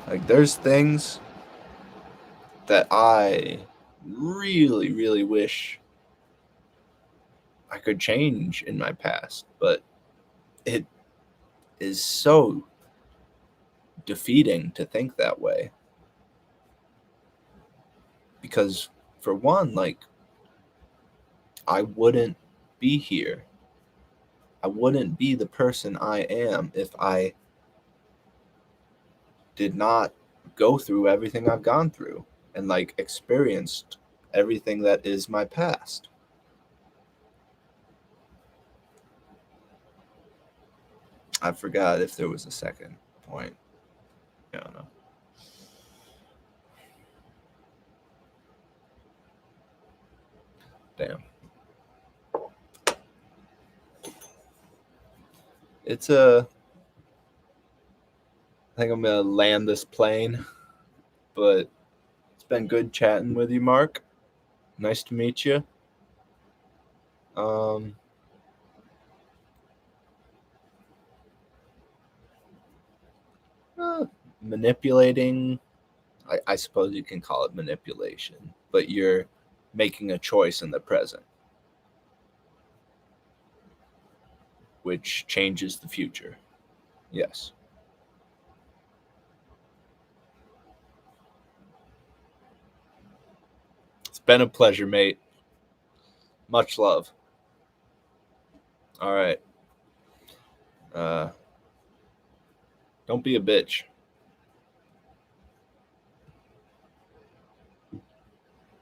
Like there's things that I really, really wish I could change in my past, but it is so defeating to think that way. Because, for one, like, I wouldn't be here. I wouldn't be the person I am if I did not go through everything I've gone through and, like, experienced everything that is my past. I forgot if there was a second point. I don't know. Damn. It's a. I think I'm gonna land this plane, but it's been good chatting with you, Mark. Nice to meet you. Um, manipulating. I suppose you can call it manipulation, but you're making a choice in the present, which changes the future. Yes. It's been a pleasure, mate. Much love. All right. Uh, don't be a bitch.